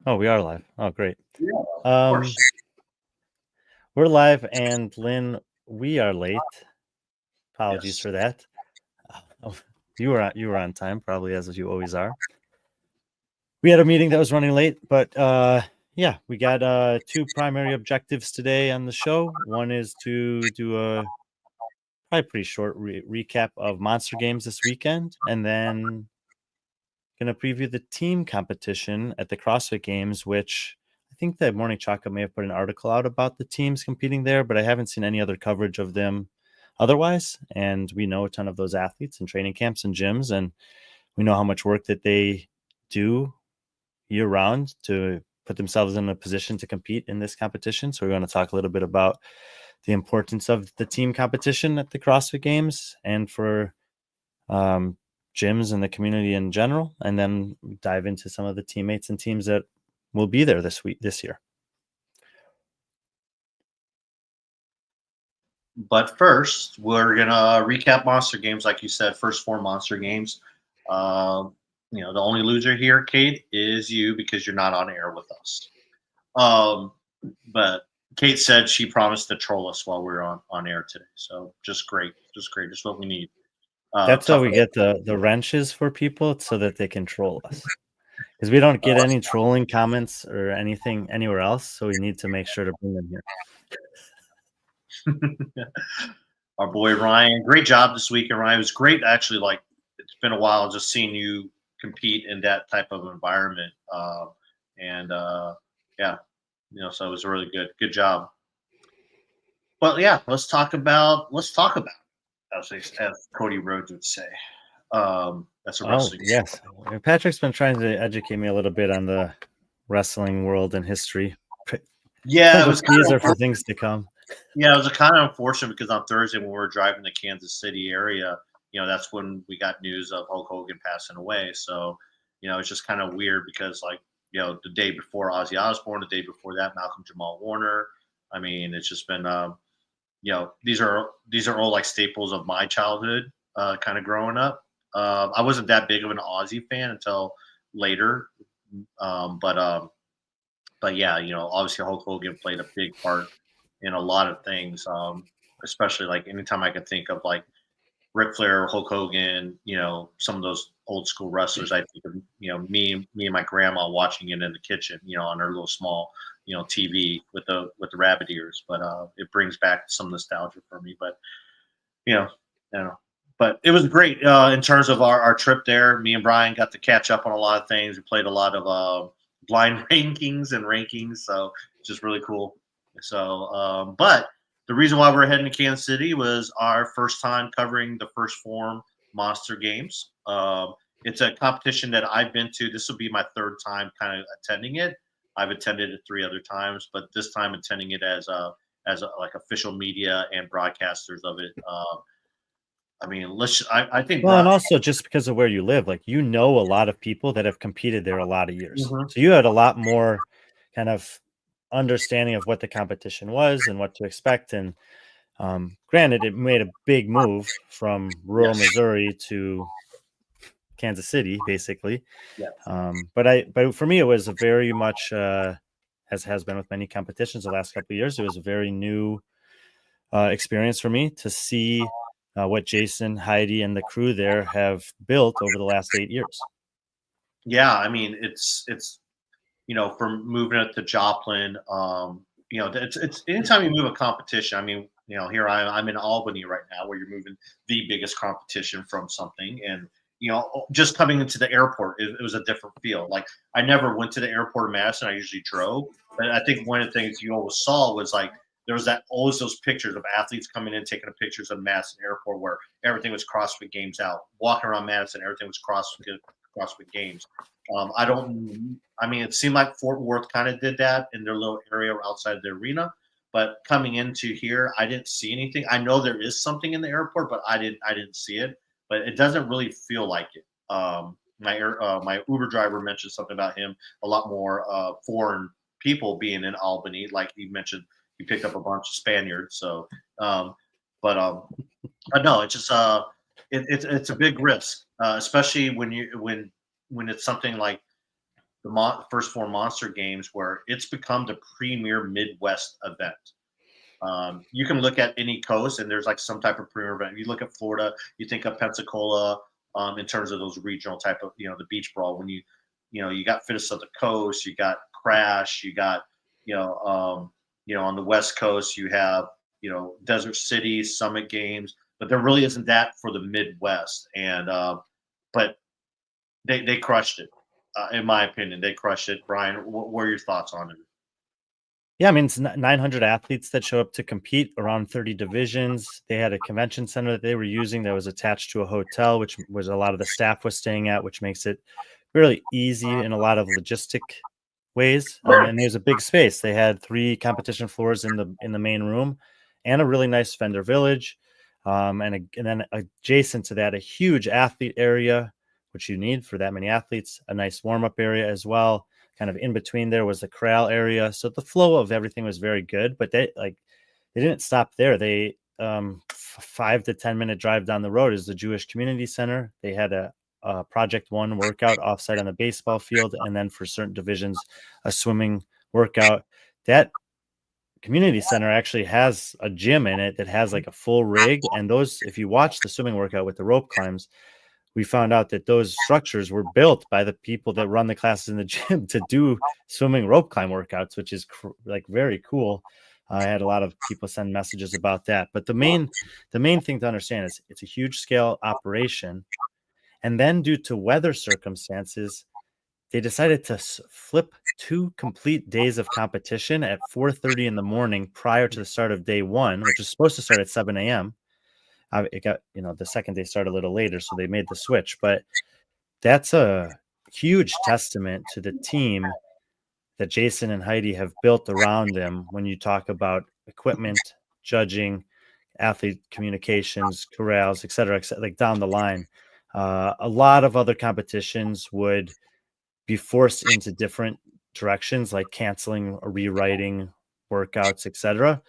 Oh, we are live. Oh, great. Yeah, of Um, course. we're live, and Lynn, we are late. Apologies Yes. for that. Oh, you were on time, probably as you always are. We had a meeting that was running late, but yeah, we got two primary objectives today on the show. One is to do a probably pretty short recap of Monster Games this weekend, and then going to preview the team competition at the CrossFit Games, which I think that Morning Chocolate may have put an article out about the teams competing there, but I haven't seen any other coverage of them otherwise. And we know a ton of those athletes in training camps and gyms, and we know how much work that they do year round to put themselves in a position to compete in this competition. So we're going to talk a little bit about the importance of the team competition at the CrossFit Games and for gyms and the community in general, and then dive into some of the teammates and teams that will be there this year. But first, we're gonna recap Monster Games, like you said. First Phorm Monster Games. The only loser here, Kate, is you because you're not on air with us. Um, but Kate said she promised to troll us while we are on air today. So just great, just what we need. That's how Tough. we get the wrenches for people, so that they can troll us, because we don't get any trolling comments or anything anywhere else. So we need to make sure to bring them here. Our boy Ryan, great job this week. And Ryan, it was great. Actually, like it's been a while just seeing you compete in that type of environment. And yeah, so it was really good. Good job. Well, yeah, let's talk about as Cody Rhodes would say. That's a Oh wrestling. yes, Patrick's been trying to educate me a little bit on the wrestling world and history. Yeah, Kind it of a was kind teaser of for things to come. Yeah, it was kind of unfortunate because on Thursday when we were driving to Kansas City area, that's when we got news of Hulk Hogan passing away. So, it's just kind of weird because like, the day before Ozzy Osbourne, the day before that, Malcolm Jamal Warner. I mean, it's just been, these are all like staples of my childhood, kind of growing up. I wasn't that big of an Ozzy fan until later, but yeah, obviously Hulk Hogan played a big part in a lot of things. Especially like anytime I could think of like Ric Flair, Hulk Hogan, some of those old school wrestlers. I think of me and my grandma watching it in the kitchen, on her little small TV with the rabbit ears. But it brings back some nostalgia for me. But you know, I don't know. But it was great in terms of our trip there. Me and Brian got to catch up on a lot of things. We played a lot of blind rankings, so it's just really cool. So, but the reason why we're heading to Kansas City was our first time covering the first Phorm Monster Games. It's a competition that I've been to. This will be my third time kind of attending it. I've attended it 3 other times, but this time attending it as like official media and broadcasters of it. I mean, I think. Well, and also just because of where you live, like a lot of people that have competed there a lot of years. Mhm. So you had a lot more kind of understanding of what the competition was and what to expect. And granted, it made a big move from rural Yes. Missouri to Kansas City, basically. Yes. But for me, it was a very much as has been with many competitions the last couple of years. It was a very new experience for me to see what Jason, Heidi, and the crew there have built over the last 8 years. Yeah, I mean, it's from moving it to Joplin. It's anytime you move a competition. I mean, here I'm in Albany right now, where you're moving the biggest competition from something, and just coming into the airport, it was a different feel. Like I never went to the airport in Madison. I usually drove, but I think one of the things you always saw was like there was always those pictures of athletes coming in taking pictures of Madison Airport where everything was CrossFit Games out. Walking around Madison, everything was CrossFit Games. I don't. I mean, it seemed like Fort Worth kind of did that in their little area outside the arena. But coming into here, I didn't see anything. I know there is something in the airport, but I didn't see it. But it doesn't really feel like it. My Uber driver mentioned something about him. A lot more foreign people being in Albany, like he mentioned. He picked up a bunch of Spaniards. So, um, but no, it's just it's a big risk, especially when it's something like first Phorm Monster Games, where it's become the premier Midwest event. You can look at any coast, and there's like some type of premier event. You look at Florida, you think of Pensacola, in terms of those regional type of, the beach brawl. When you got Fittest of the Coast, you got Crash, you got, on the West Coast, you have, Desert City, Summit Games, but there really isn't that for the Midwest. And but they crushed it, in my opinion. They crushed it. Brian, what are your thoughts on it? Yeah, I mean, it's 900 athletes that show up to compete, around 30 divisions. They had a convention center that they were using that was attached to a hotel, which was a lot of the staff was staying at, which makes it really easy in a lot of logistic ways. And there's a big space. They had 3 competition floors in the main room, and a really nice vendor village. And then adjacent to that, a huge athlete area, which you need for that many athletes, a nice warm-up area as well. Kind of in between there was the corral area. So the flow of everything was very good, but they didn't stop there. They 5 to 10 minute drive down the road is the Jewish Community Center. They had a Project One workout offsite on the baseball field, and then for certain divisions, a swimming workout. That community center actually has a gym in it that has like a full rig. And those, if you watch the swimming workout with the rope climbs, we found out that those structures were built by the people that run the classes in the gym to do swimming rope climb workouts, which is like very cool. I had a lot of people send messages about that. But the main thing to understand is it's a huge scale operation. And then due to weather circumstances, they decided to flip 2 complete days of competition at 4:30 in the morning prior to the start of day 1, which is supposed to start at 7 a.m. It got, the second day started a little later, so they made the switch. But that's a huge testament to the team that Jason and Heidi have built around them when you talk about equipment, judging, athlete communications, corrals, et cetera, like down the line. A lot of other competitions would be forced into different directions, like canceling or rewriting workouts, etc.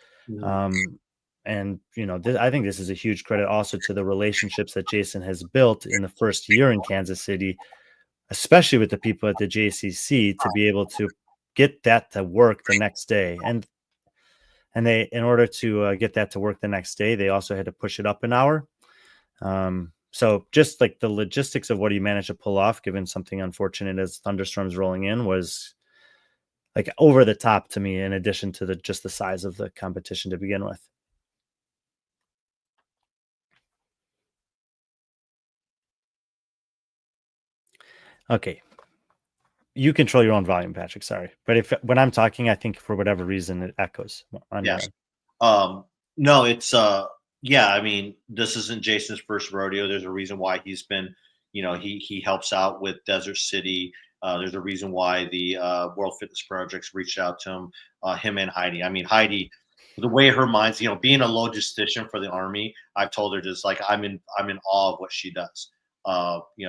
And I think this is a huge credit also to the relationships that Jason has built in the first year in Kansas City, especially with the people at the JCC, to be able to get that to work the next day. And they, in order to get that to work the next day, they also had to push it up an hour. So just like the logistics of what he managed to pull off, given something unfortunate as thunderstorms rolling in, was like over the top to me, in addition to just the size of the competition to begin with. Okay. You control your own volume, Patrick. Sorry. But when I'm talking, I think for whatever reason it echoes on your end. No, it's I mean, this isn't Jason's first rodeo. There's a reason why he's been, he helps out with Desert City. There's a reason why the World Fitness Projects reached out to him and Heidi. I mean, Heidi, the way her mind's, being a logistician for the Army, I've told her just like I'm in awe of what she does.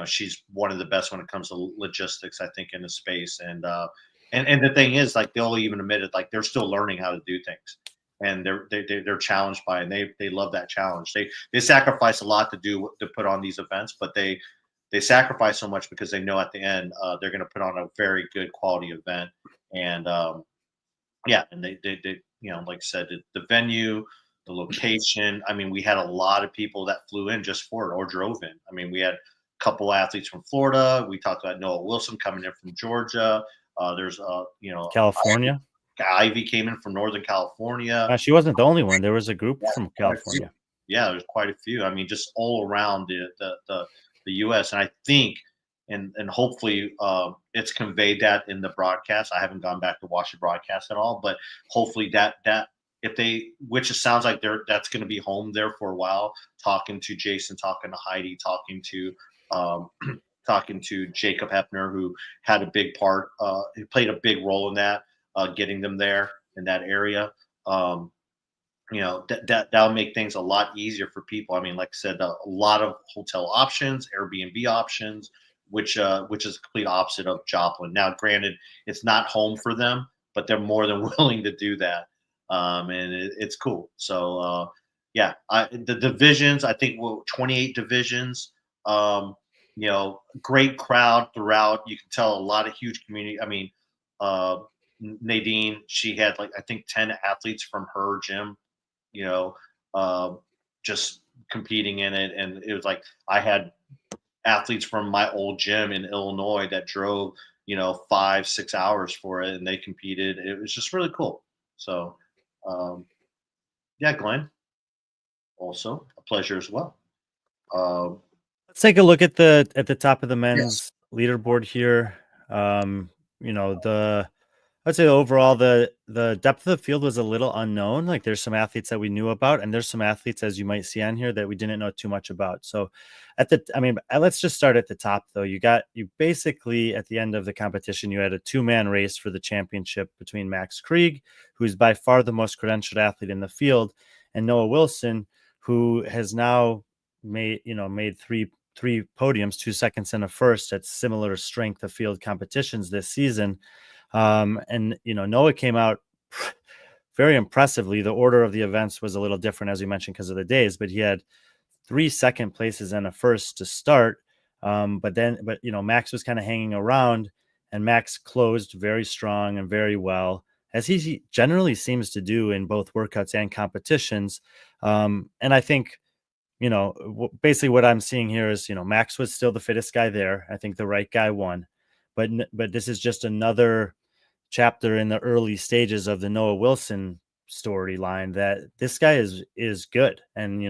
She's one of the best when it comes to logistics, I think, in the space. And the thing is, like, they'll even admit it, like they're still learning how to do things, and they're challenged by it, and they love that challenge. They sacrifice a lot to put on these events, but they sacrifice so much because they know at the end they're going to put on a very good quality event. And and they like I said, the venue, the location. I mean, we had a lot of people that flew in just for it or drove in. I mean, we had a couple athletes from Florida. We talked about Noah Wilson coming in from Georgia. There's California. Ivy came in from Northern California. She wasn't the only one. There was a group from California. Yeah, there's quite a few. I mean, just all around the U.S. And I think, and hopefully it's conveyed that in the broadcast. I haven't gone back to watch the broadcast at all, but hopefully that if they, which it sounds like that's going to be home there for a while, talking to Jason, talking to Heidi, talking to Jacob Hepner, who had a big part, he played a big role in that, getting them there in that area. That'll make things a lot easier for people. I mean, like I said, a lot of hotel options, Airbnb options, which is a complete opposite of Joplin. Now, granted, it's not home for them, but they're more than willing to do that. And it's cool. So, the divisions, I think 28 divisions. great crowd throughout. You can tell a lot of huge community. I mean, uh, Nadine, she had like I think 10 athletes from her gym, you know, uh, just competing in it, and it was like I had athletes from my old gym in Illinois that drove, 5, 6 hours for it, and they competed. It was just really cool. So, um, yeah, Glenn, also a pleasure as well. Um, Let's take a look at the top of the yes. men's leaderboard here. Um, the I'd say overall the depth of the field was a little unknown. Like there's some athletes that we knew about, and there's some athletes, as you might see on here, that we didn't know too much about. So let's just start at the top though. You basically at the end of the competition, you had a two-man race for the championship between Max Krieg, who's by far the most credentialed athlete in the field, and Noah Wilson, who has now made three podiums, 2 seconds and a first at similar strength of field competitions this season. And Noah came out very impressively. The order of the events was a little different, as we mentioned, because of the days, but he had 3 second places and a first to start. But Max was kind of hanging around, and Max closed very strong and very well, as he generally seems to do in both workouts and competitions. And I think basically what I'm seeing here is, Max was still the fittest guy there. I think the right guy won, but this is just another chapter in the early stages of the Noah Wilson storyline, that this guy is good. And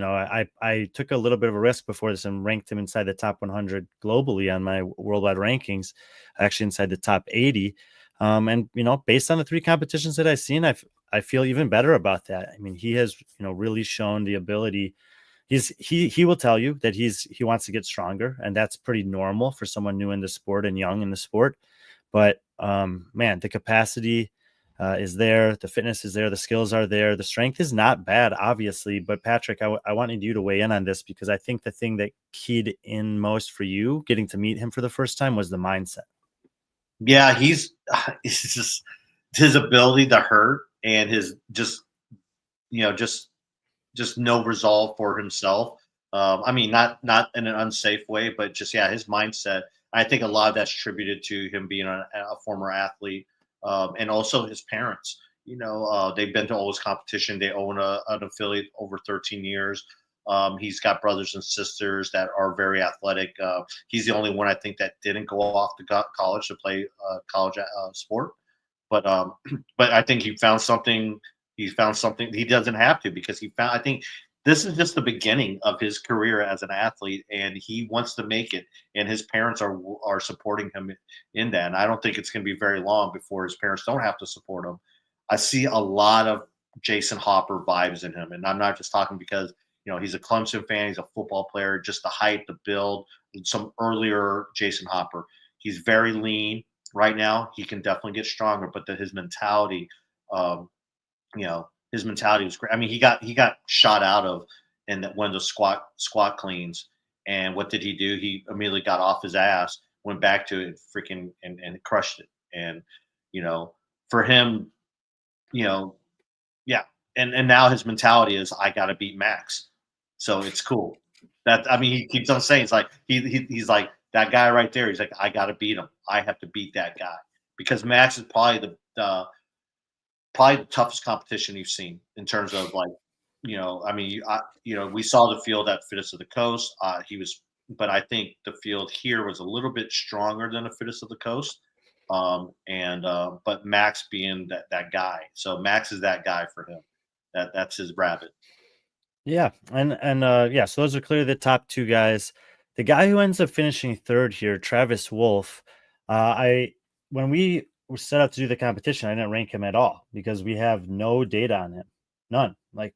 I took a little bit of a risk before this and ranked him inside the top 100 globally on my worldwide rankings, actually inside the top 80. And based on the 3 competitions that I've seen, I feel even better about that. I mean, he has really shown the ability. He will tell you that he wants to get stronger, and that's pretty normal for someone new in the sport and young in the sport. But man, the capacity is there, the fitness is there, the skills are there, the strength is not bad, obviously. But Patrick, I wanted you to weigh in on this, because I think the thing that keyed in most for you getting to meet him for the first time was the mindset. Yeah, he's just his ability to hurt and his just you know just no resolve for himself. I mean, not in an unsafe way, but just yeah, his mindset. I think a lot of that's attributed to him being a former athlete, and also his parents. They've been to all his competition. They own an affiliate over 13 years. He's got brothers and sisters that are very athletic. He's the only one I think that didn't go off to college to play college sport. But but I think he found something. He found something he doesn't have to, because he found. I think this is just the beginning of his career as an athlete, and he wants to make it. And his parents are supporting him in that. And I don't think it's going to be very long before his parents don't have to support him. I see a lot of Jason Hopper vibes in him, and I'm not just talking because he's a Clemson fan, he's a football player, just the height, the build, some earlier Jason Hopper. He's very lean right now. He can definitely get stronger, but his mentality, um, his mentality was great. I mean, he got shot out of in one of the squat cleans, and what did he do? He immediately got off his ass, went back to it, freaking and crushed it. And for him, you know, yeah, and now his mentality is I got to beat Max, so it's cool. That I mean, he keeps on saying it's like he's like that guy right there. He's like I got to beat him. I have to beat that guy, because Max is probably the toughest competition you've seen in terms of like, I mean, we saw the field at Fittest of the Coast. He was, but I think the field here was a little bit stronger than the Fittest of the Coast. And but Max being that guy, so Max is that guy for him. That's his rabbit. Yeah, and yeah, so those are clearly the top 2 guys. The guy who ends up finishing third here, Travis Wolf, I when we were set out to do the competition, I didn't rank him at all because we have no data on him, none. Like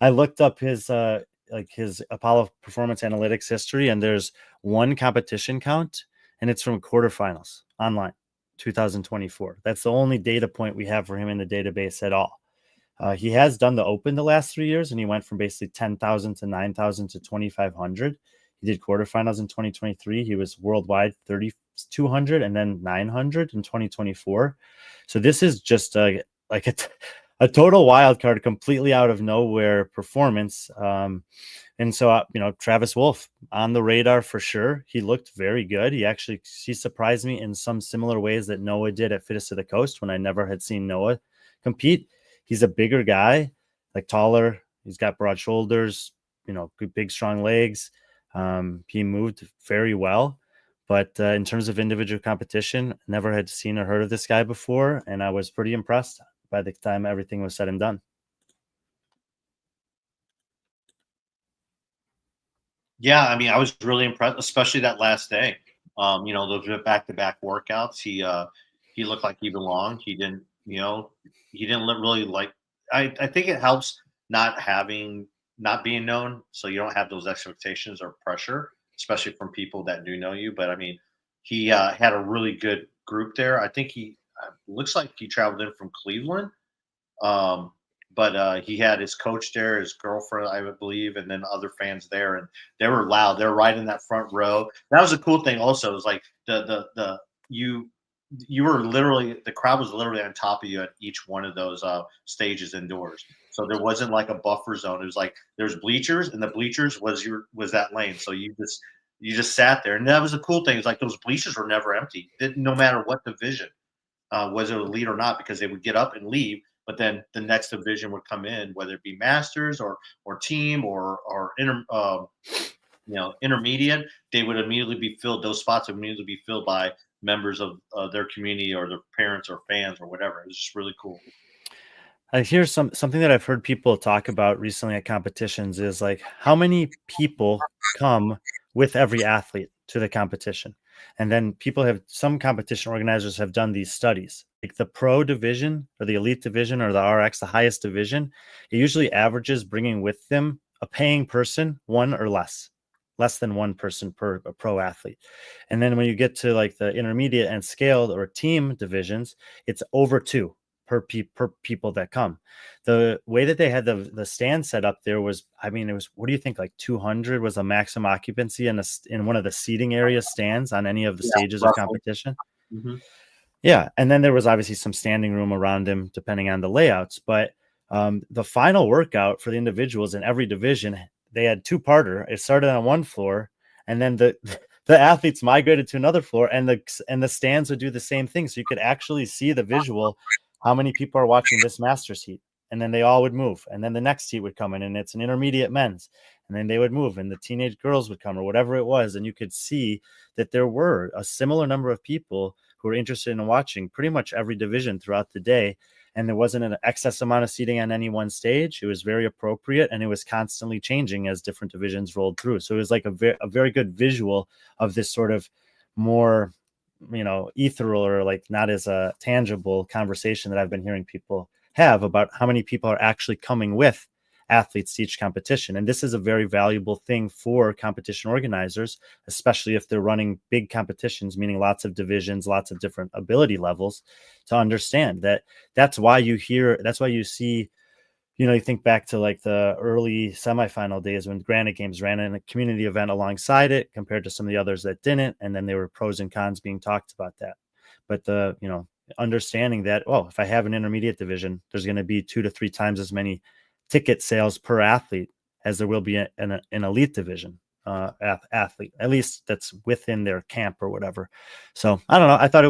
I looked up his Apollo Performance Analytics history, and there's one competition count, and it's from quarterfinals online, 2024. That's the only data point we have for him in the database at all. He has done the Open the last 3 years, and he went from basically 10,000 to 9,000 to 2,500. He did quarterfinals in 2023. He was worldwide 3,200 and then 900 in 2024. So this is just a total wild card, completely out of nowhere performance. And so, Travis Wolf on the radar for sure. He looked very good. He surprised me in some similar ways that Noah did at Fittest of the Coast when I never had seen Noah compete. He's a bigger guy, like taller. He's got broad shoulders, good, big, strong legs. He moved very well. But in terms of individual competition, never had seen or heard of this guy before. And I was pretty impressed by the time everything was said and done. Yeah, I mean, I was really impressed, especially that last day. Those back-to-back workouts. He looked like he belonged. He didn't really like. I think it helps not being known, so you don't have those expectations or pressure, especially from people that do know you. But I mean, he had a really good group there. I think he looks like he traveled in from Cleveland. Um, but he had his coach there, his girlfriend, I would believe, and then other fans there, and they were loud. They were right in that front row. That was a cool thing. Also, it was like the you were literally, the crowd was literally on top of you at each one of those stages indoors. So there wasn't like a buffer zone. It was like there's bleachers, and the bleachers was that lane. So you just sat there, and that was a cool thing. It's like those bleachers were never empty, no matter what division was it a lead or not, because they would get up and leave, but then the next division would come in, whether it be masters or team or intermediate. They would immediately be filled. Those spots would immediately be filled by members of their community or their parents or fans or whatever. It was just really cool. I hear something that I've heard people talk about recently at competitions is like how many people come with every athlete to the competition. And then some competition organizers have done these studies. Like the pro division or the elite division or the RX, the highest division, it usually averages bringing with them a paying person, one or less than one person per a pro athlete. And then when you get to like the intermediate and scaled or team divisions, it's over two per people that come. The way that they had the stand set up there was, I mean, it was, what do you think, like 200 was the maximum occupancy in one of the seating area stands on any of the stages of competition. Mm-hmm. Yeah, and then there was obviously some standing room around him depending on the layouts, but the final workout for the individuals in every division, they had two-parter. It started on one floor, and then the the athletes migrated to another floor, and the stands would do the same thing. So you could actually see the visual, how many people are watching this Masters heat, and then they all would move, and then the next heat would come in, and it's an intermediate men's, and then they would move, and the teenage girls would come, or whatever it was, and you could see that there were a similar number of people who were interested in watching pretty much every division throughout the day. And there wasn't an excess amount of seating on any one stage. It was very appropriate, and it was constantly changing as different divisions rolled through. So it was like a very good visual of this sort of more, ethereal or like not as a tangible conversation that I've been hearing people have about how many people are actually coming with athletes to each competition. And this is a very valuable thing for competition organizers, especially if they're running big competitions, meaning lots of divisions, lots of different ability levels, to understand that that's why you see, you think back to like the early semifinal days when Granite Games ran in a community event alongside it compared to some of the others that didn't. And then there were pros and cons being talked about that. But understanding that, if I have an intermediate division, there's going to be 2 to 3 times as many ticket sales per athlete as there will be in an elite division athlete, at least that's within their camp or whatever. So I don't know. I thought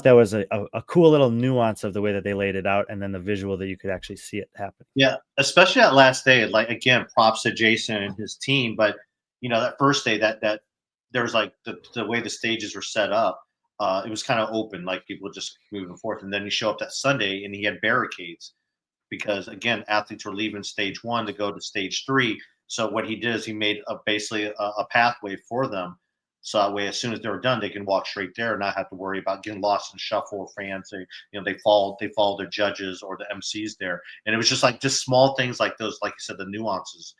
that was a cool little nuance of the way that they laid it out, and then the visual that you could actually see it happen. Yeah, especially that last day. Like, again, props to Jason and his team. But that first day, that there was like the way the stages were set up. It was kind of open, like people just moving forth. And then you show up that Sunday, and he had barricades because, again, athletes were leaving stage 1 to go to stage 3. So what he did is he made basically a pathway for them. So that way, as soon as they were done, they can walk straight there and not have to worry about getting lost in shuffle of fans. They follow their judges or the MCs there. And it was just small things like those, like you said, the nuances.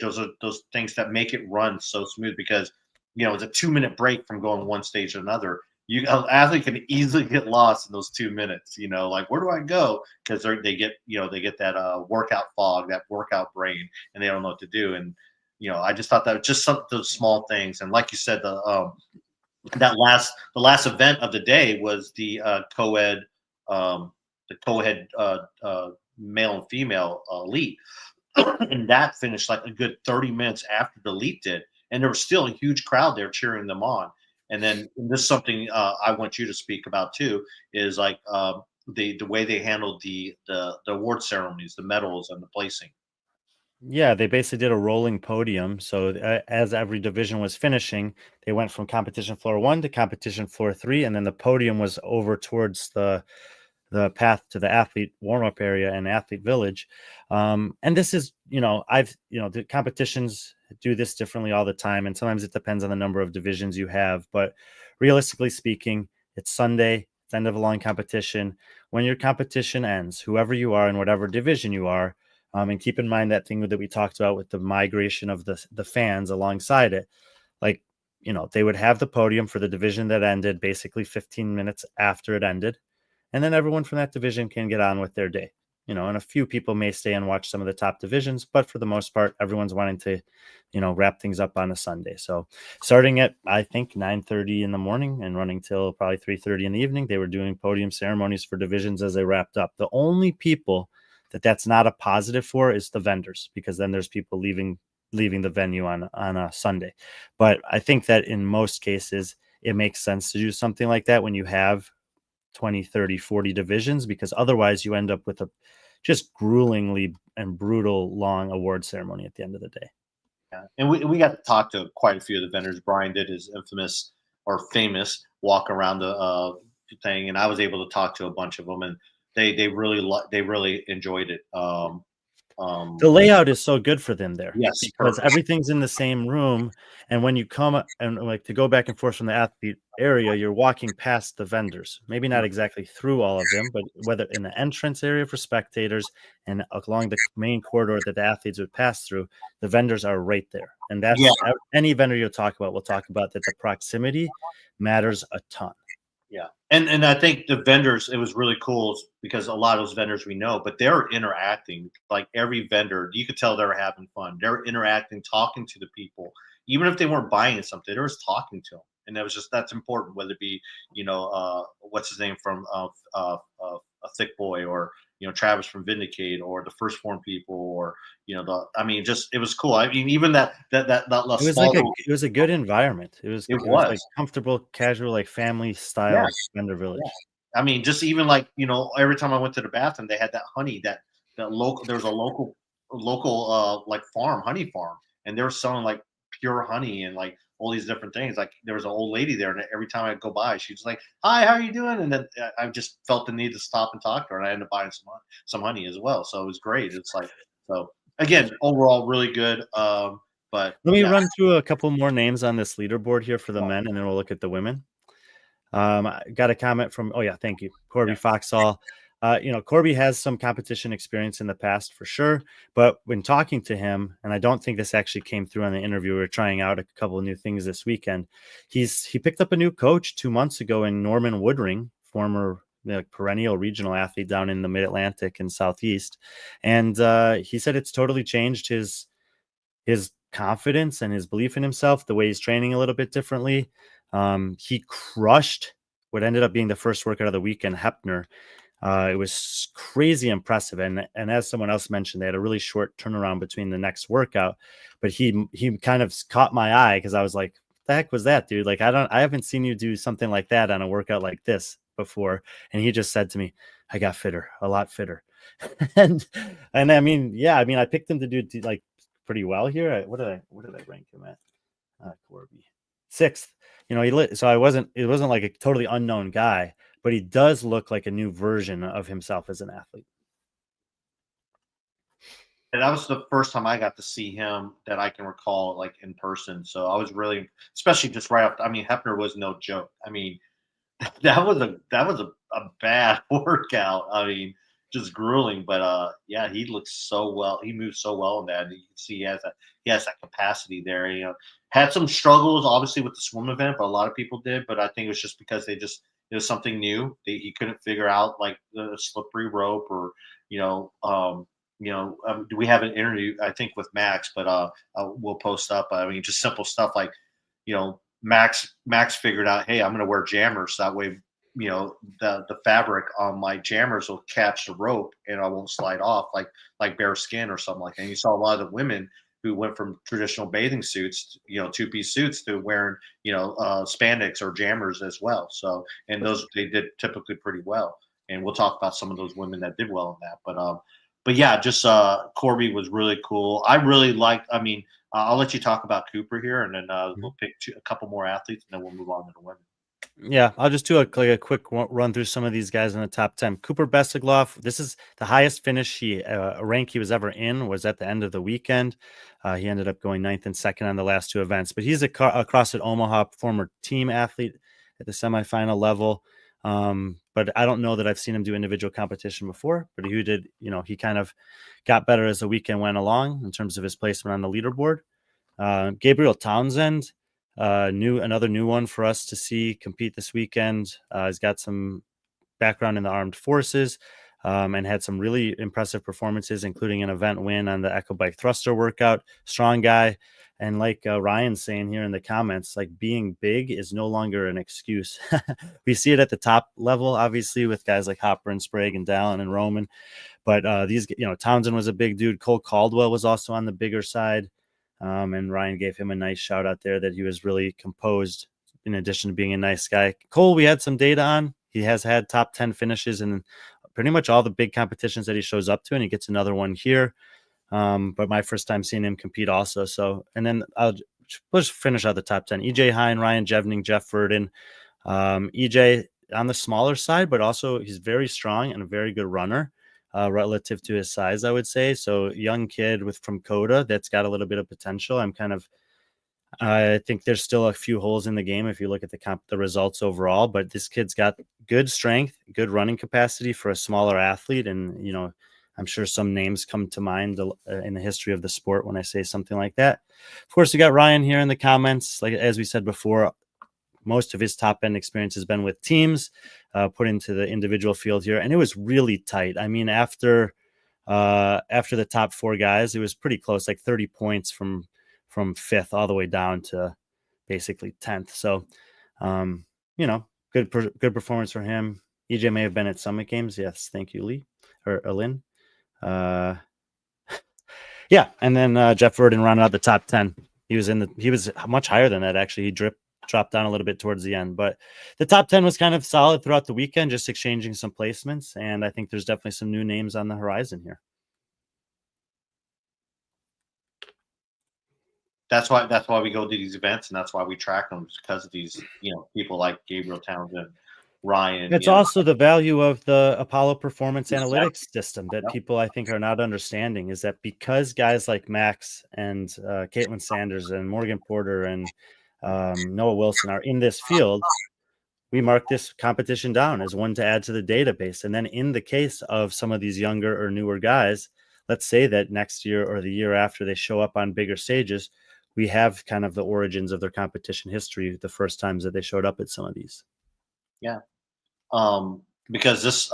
Those are those things that make it run so smooth because, it's a 2-minute break from going one stage to another. An athlete can easily get lost in those 2 minutes, like, where do I go? Because they get that workout fog, that workout brain, and they don't know what to do. And, I just thought that was just some of those small things. And like you said, the last event of the day was the co-ed male and female elite. and that finished like a good 30 minutes after the leap did, and there was still a huge crowd there cheering them on. And then this is something I want you to speak about too, is like the way they handled the award ceremonies, the medals, and the placing. Yeah, they basically did a rolling podium. So as every division was finishing, they went from competition floor 1 to competition floor 3, and then the podium was over towards the path to the athlete warm-up area and athlete village. And this is, the competitions do this differently all the time, and sometimes it depends on the number of divisions you have. But realistically speaking, it's Sunday, it's end of a long competition. When your competition ends, whoever you are in whatever division you are, and keep in mind that thing that we talked about with the migration of the fans alongside it, like, they would have the podium for the division that ended basically 15 minutes after it ended, and then everyone from that division can get on with their day. And a few people may stay and watch some of the top divisions, but for the most part, everyone's wanting to, wrap things up on a Sunday. So starting at, I think, 9:30 in the morning and running till probably 3:30 in the evening, they were doing podium ceremonies for divisions as they wrapped up. The only people that's not a positive for is the vendors, because then there's people leaving the venue on a Sunday. But I think that in most cases, it makes sense to do something like that when you have 20, 30, 40 divisions, because otherwise you end up with a just gruelingly and brutal long award ceremony at the end of the day. Yeah. And we got to talk to quite a few of the vendors. Brian did his infamous or famous walk around the thing, and I was able to talk to a bunch of them, and they really enjoyed it. The layout is so good for them there, Yes, because perfect. everything's in the same room. And when you come and like to go back and forth from the athlete area, you're walking past the vendors, maybe not exactly through all of them, but whether in the entrance area for spectators and along the main corridor that the athletes would pass through, the vendors are right there. And Yeah, that's any vendor you'll talk about, we'll talk about that the proximity matters a ton. yeah, and I think the vendors, it was really cool because a lot of those vendors we know, but they're interacting. Like every vendor, you could tell they're having fun. They're interacting, talking to the people, even if they weren't buying something. They were just talking to them, and that's important. Whether it be what's his name from a Thick Boy, or Travis from Vindicate, or the First Form people, or just it was cool. I mean, even that It was small like little, it was a good environment. It was it it was like was. comfortable, casual, like family Yeah. style vendor Yeah. village. I mean, just even like, every time I went to the bathroom, they had that honey, that local, there was a local like farm, honey farm, and they were selling like pure honey and like all these different things. Like there was an old lady there, and every time I'd go by, she was like, "Hi, how are you doing?" And then I just felt the need to stop and talk to her, and I ended up buying some honey as well. So it was great. It's like, so again, overall really good. But Let me yeah, run through a couple more names on this leaderboard here for the men, and then we'll look at the women. I got a comment from, oh yeah, thank you, Corby yeah, Foxall. Corby has some competition experience in the past for sure, but when talking to him, and I don't think this actually came through on the interview, we were trying out a couple of new things this weekend. He picked up a new coach 2 months ago in Norman Woodring, former perennial regional athlete down in the Mid-Atlantic and Southeast, and he said it's totally changed his confidence and his belief in himself, the way he's training a little bit differently. He crushed what ended up being the first workout of the weekend, Hepner. It was crazy impressive, and as someone else mentioned, they had a really short turnaround between the next workout. But he kind of caught my eye because I was like, "What the heck was that, dude? Like, I haven't seen you do something like that on a workout like this before." And he just said to me, "I got fitter, a lot fitter." and I mean, yeah, I mean, I picked him to do like pretty well here. What did I rank him at? Corby, 6th. So it wasn't like a totally unknown guy, but he does look like a new version of himself as an athlete. and that was the first time I got to see him that I can recall, like in person. So I was really, especially just right off. I mean, Hepner was no joke. I mean, that was a bad workout. I mean, just grueling. But yeah, he looks so well. He moves so well in that. And you can see he has that capacity there. Had some struggles obviously with the swim event, but a lot of people did. But I think it was just because it was something new. He couldn't figure out like the slippery rope, or you know, we have an interview I think with Max, but we'll post up. I mean, just simple stuff like Max figured out, hey, I'm going to wear jammers, that way the fabric on my jammers will catch the rope and I won't slide off like bare skin or something like that. And you saw a lot of the women who went from traditional bathing suits, two-piece suits, to wearing, spandex or jammers as well. So, and those they did typically pretty well. And we'll talk about some of those women that did well in that. But yeah, just Corby was really cool. I really liked. I mean, I'll let you talk about Cooper here, and then we'll pick a couple more athletes, and then we'll move on to the women. Yeah, I'll just do a quick run through some of these guys in the top 10. Cooper Besigloff, this is the highest finish rank he was ever in, was at the end of the weekend. He ended up going 9th and 2nd on the last two events, but he's a CrossFit Omaha former team athlete at the semifinal level. But I don't know that I've seen him do individual competition before, but he did, he kind of got better as the weekend went along in terms of his placement on the leaderboard. Gabriel Townsend, another new one for us to see compete this weekend. He's got some background in the armed forces, and had some really impressive performances, including an event win on the Echo Bike Thruster workout. Strong guy. And like Ryan's saying here in the comments, like being big is no longer an excuse. We see it at the top level, obviously, with guys like Hopper and Sprague and Dallin and Roman. But Townsend was a big dude. Cole Caldwell was also on the bigger side. And Ryan gave him a nice shout out there that he was really composed in addition to being a nice guy. Cole, we had some data on. He has had top 10 finishes in pretty much all the big competitions that he shows up to, and he gets another one here. But my first time seeing him compete also. So, and then we'll just finish out the top 10. EJ Hine, Ryan Jevning, Jeff Verdon. EJ on the smaller side, but also he's very strong and a very good runner. Relative to his size, I would say. So young kid from Coda that's got a little bit of potential. I think there's still a few holes in the game if you look at the results overall, but this kid's got good strength, good running capacity for a smaller athlete. And, I'm sure some names come to mind in the history of the sport when I say something like that. Of course, we got Ryan here in the comments. Like, as we said before, most of his top end experience has been with teams, put into the individual field here. And it was really tight. I mean, after the top four guys, it was pretty close, like 30 points from 5th all the way down to basically 10th. So, good performance for him. EJ may have been at Summit Games. Yes. Thank you, Lee or Lynn. Yeah. And then Jeff Verdon rounded out the top 10. He was much higher than that. Actually, he dropped down a little bit towards the end, but the top 10 was kind of solid throughout the weekend, just exchanging some placements. And I think there's definitely some new names on the horizon here. That's why we go to these events, and that's why we track them, because of these, people like Gabriel Townsend, Ryan. It's also the value of the Apollo performance analytics system that Yep. people I think are not understanding, is that because guys like Max and Caitlin Sanders and Morgan Porter and Noah Wilson are in this field, we mark this competition down as one to add to the database. And then in the case of some of these younger or newer guys, let's say that next year or the year after they show up on bigger stages, we have kind of the origins of their competition history, the first times that they showed up at some of these. Yeah. Because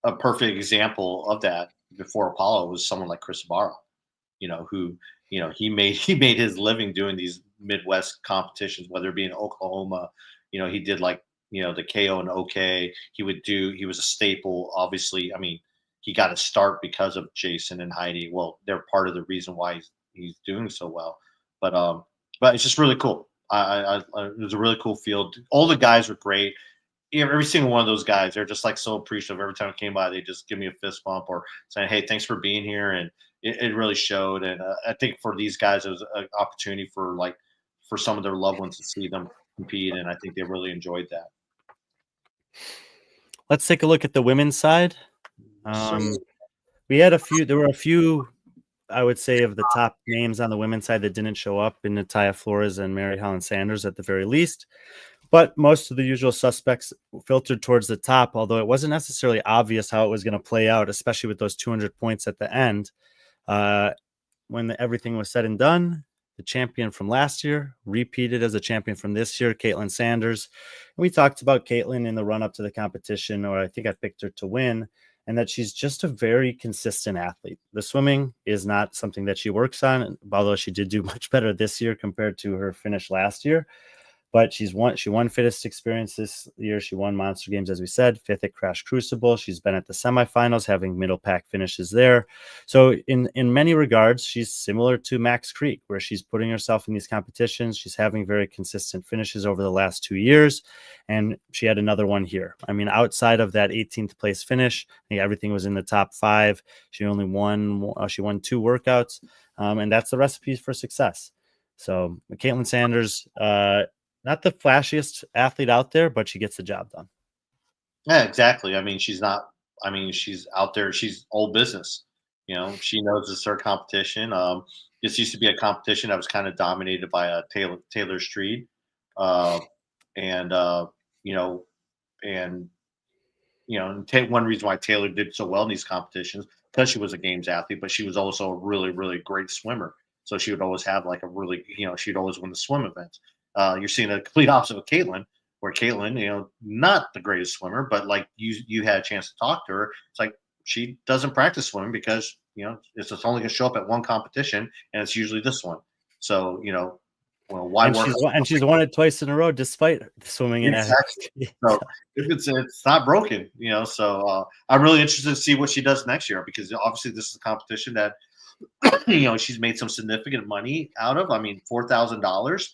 a perfect example of that before Apollo was someone like Chris Barra, who, he made his living doing these Midwest competitions, whether it be in Oklahoma, he did the KO and OK. He was a staple. Obviously, he got a start because of Jason and Heidi. Well, they're part of the reason why he's doing so well. But it's just really cool. It was a really cool field. All the guys were great. Every single one of those guys, they're just so appreciative. Every time I came by, they just give me a fist bump or saying, "Hey, thanks for being here." And it really showed. And I think for these guys, it was an opportunity for some of their loved ones to see them compete, and I think they really enjoyed that. Let's take a look at the women's side. There were a few, I would say, of the top names on the women's side that didn't show up, in Natalia Flores and Mary Helen Sanders at the very least. But most of the usual suspects filtered towards the top, although it wasn't necessarily obvious how it was going to play out, especially with those 200 points at the end. When everything was said and done, the champion from last year repeated as a champion from this year, Caitlin Sanders. And we talked about Caitlin in the run-up to the competition, or I think I picked her to win, and that she's just a very consistent athlete. The swimming is not something that she works on, although she did do much better this year compared to her finish last year. but she won fittest experience this year. She won Monster Games, as we said, 5th at Crash Crucible. She's been at the semifinals, having middle pack finishes there. So in many regards, she's similar to Max Creek, where she's putting herself in these competitions. She's having very consistent finishes over the last 2 years, and she had another one here. I mean, outside of that 18th place finish, I think everything was in the top 5. She only won 2 workouts, and that's the recipe for success. So Caitlin Sanders, not the flashiest athlete out there, but she gets the job done. Yeah, exactly. I mean, she's not. I mean, she's out there. She's old business. She knows it's her competition. This used to be a competition that was kind of dominated by Taylor Street, uh, and you know, and one reason why Taylor did so well in these competitions because she was a games athlete, but she was also a really, really great swimmer. So she would always have like a really, she'd always win the swim events. You're seeing a complete opposite of Caitlin, where Caitlin, not the greatest swimmer, but like you had a chance to talk to her. It's like she doesn't practice swimming because it's just only going to show up at one competition, and it's usually this one. So well, why and work? She's won it twice in a row despite swimming in exactly. So if it's not broken, So I'm really interested to see what she does next year because obviously this is a competition that she's made some significant money out of. I mean, $4,000,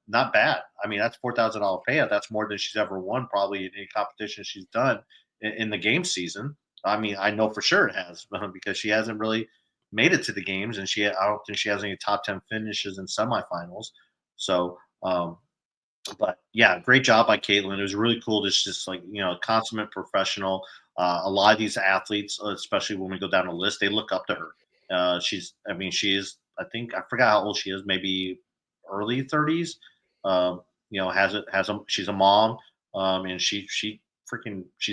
not bad. I mean, that's $4,000 payout. That's more than she's ever won probably in any competition she's done in the game season. I mean, I know for sure it has because she hasn't really made it to the games, and I don't think she has any top 10 finishes in semifinals. So, but yeah, great job by Caitlin. It was really cool. Just like consummate professional. A lot of these athletes, especially when we go down the list, they look up to her. She is. I think I forgot how old she is. Maybe early 30s. She's a mom, and she's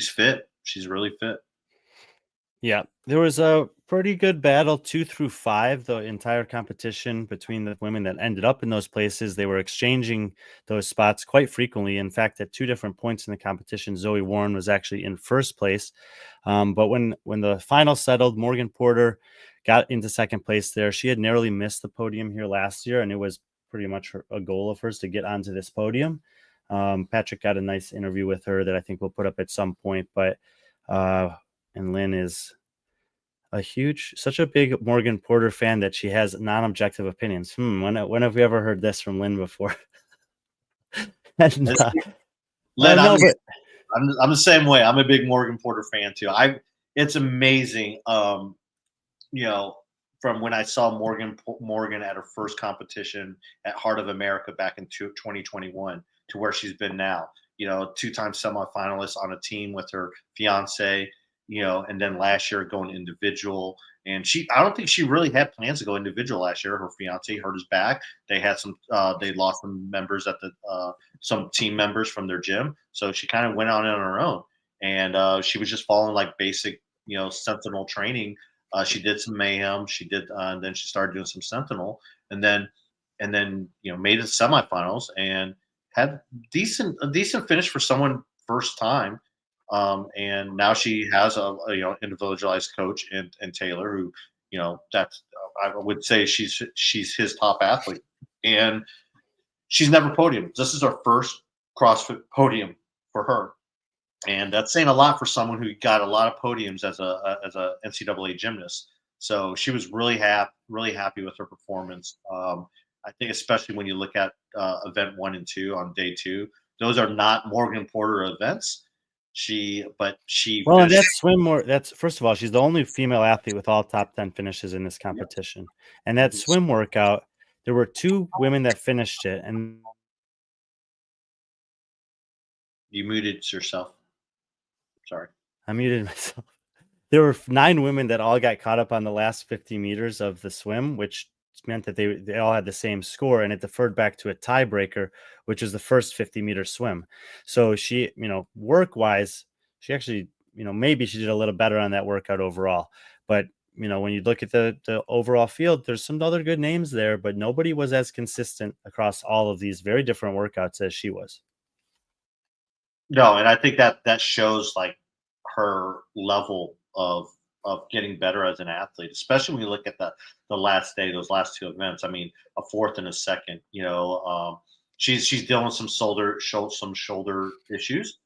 fit. She's really fit. Yeah, there was a pretty good battle 2 through 5, the entire competition between the women that ended up in those places. They were exchanging those spots quite frequently. In fact, at 2 different points in the competition, Zoe Warren was actually in first place. But when the final settled, Morgan Porter got into second place there. She had narrowly missed the podium here last year, and it was pretty much a goal of hers to get onto this podium. Patrick got a nice interview with her that I think we'll put up at some point, but and Lynn is such a big Morgan Porter fan that she has non-objective opinions. When have we ever heard this from Lynn before? and, Lynn, no, but I'm the same way. I'm a big Morgan Porter fan too. It's amazing. From when I saw Morgan at her first competition at Heart of America back in 2021 to where she's been now. 2-time semifinalist on a team with her fiance. And then last year going individual. And I don't think she really had plans to go individual last year. Her fiance hurt his back. They had they lost some members some team members from their gym. So she kind of went on her own. And she was just following like basic, sentinel training. She did some mayhem. She did, and then she started doing some sentinel, and then made it to semifinals and had a decent finish for someone first time. And now she has a individualized coach in Taylor, who that's I would say she's his top athlete, and she's never podiumed. This is her first CrossFit podium for her, and that's saying a lot for someone who got a lot of podiums as a NCAA gymnast. So she was really happy with her performance. I think especially when you look at event 1 and 2 on day 2, those are not Morgan Porter events. Well, and that's first of all, she's the only female athlete with all top 10 finishes in this competition. Yep. And that swim workout, there were 2 women that finished it, and you muted yourself. Sorry. I muted myself. There were 9 women that all got caught up on the last 50 meters of the swim, which meant that they all had the same score, and it deferred back to a tiebreaker, which is the first 50-meter swim. So she, work-wise, she actually, maybe she did a little better on that workout overall. But, when you look at the overall field, there's some other good names there, but nobody was as consistent across all of these very different workouts as she was. No, and I think that shows like her level of getting better as an athlete, especially when you look at the last day, those last 2 events. I mean, a fourth and a second. she's dealing with some shoulder issues.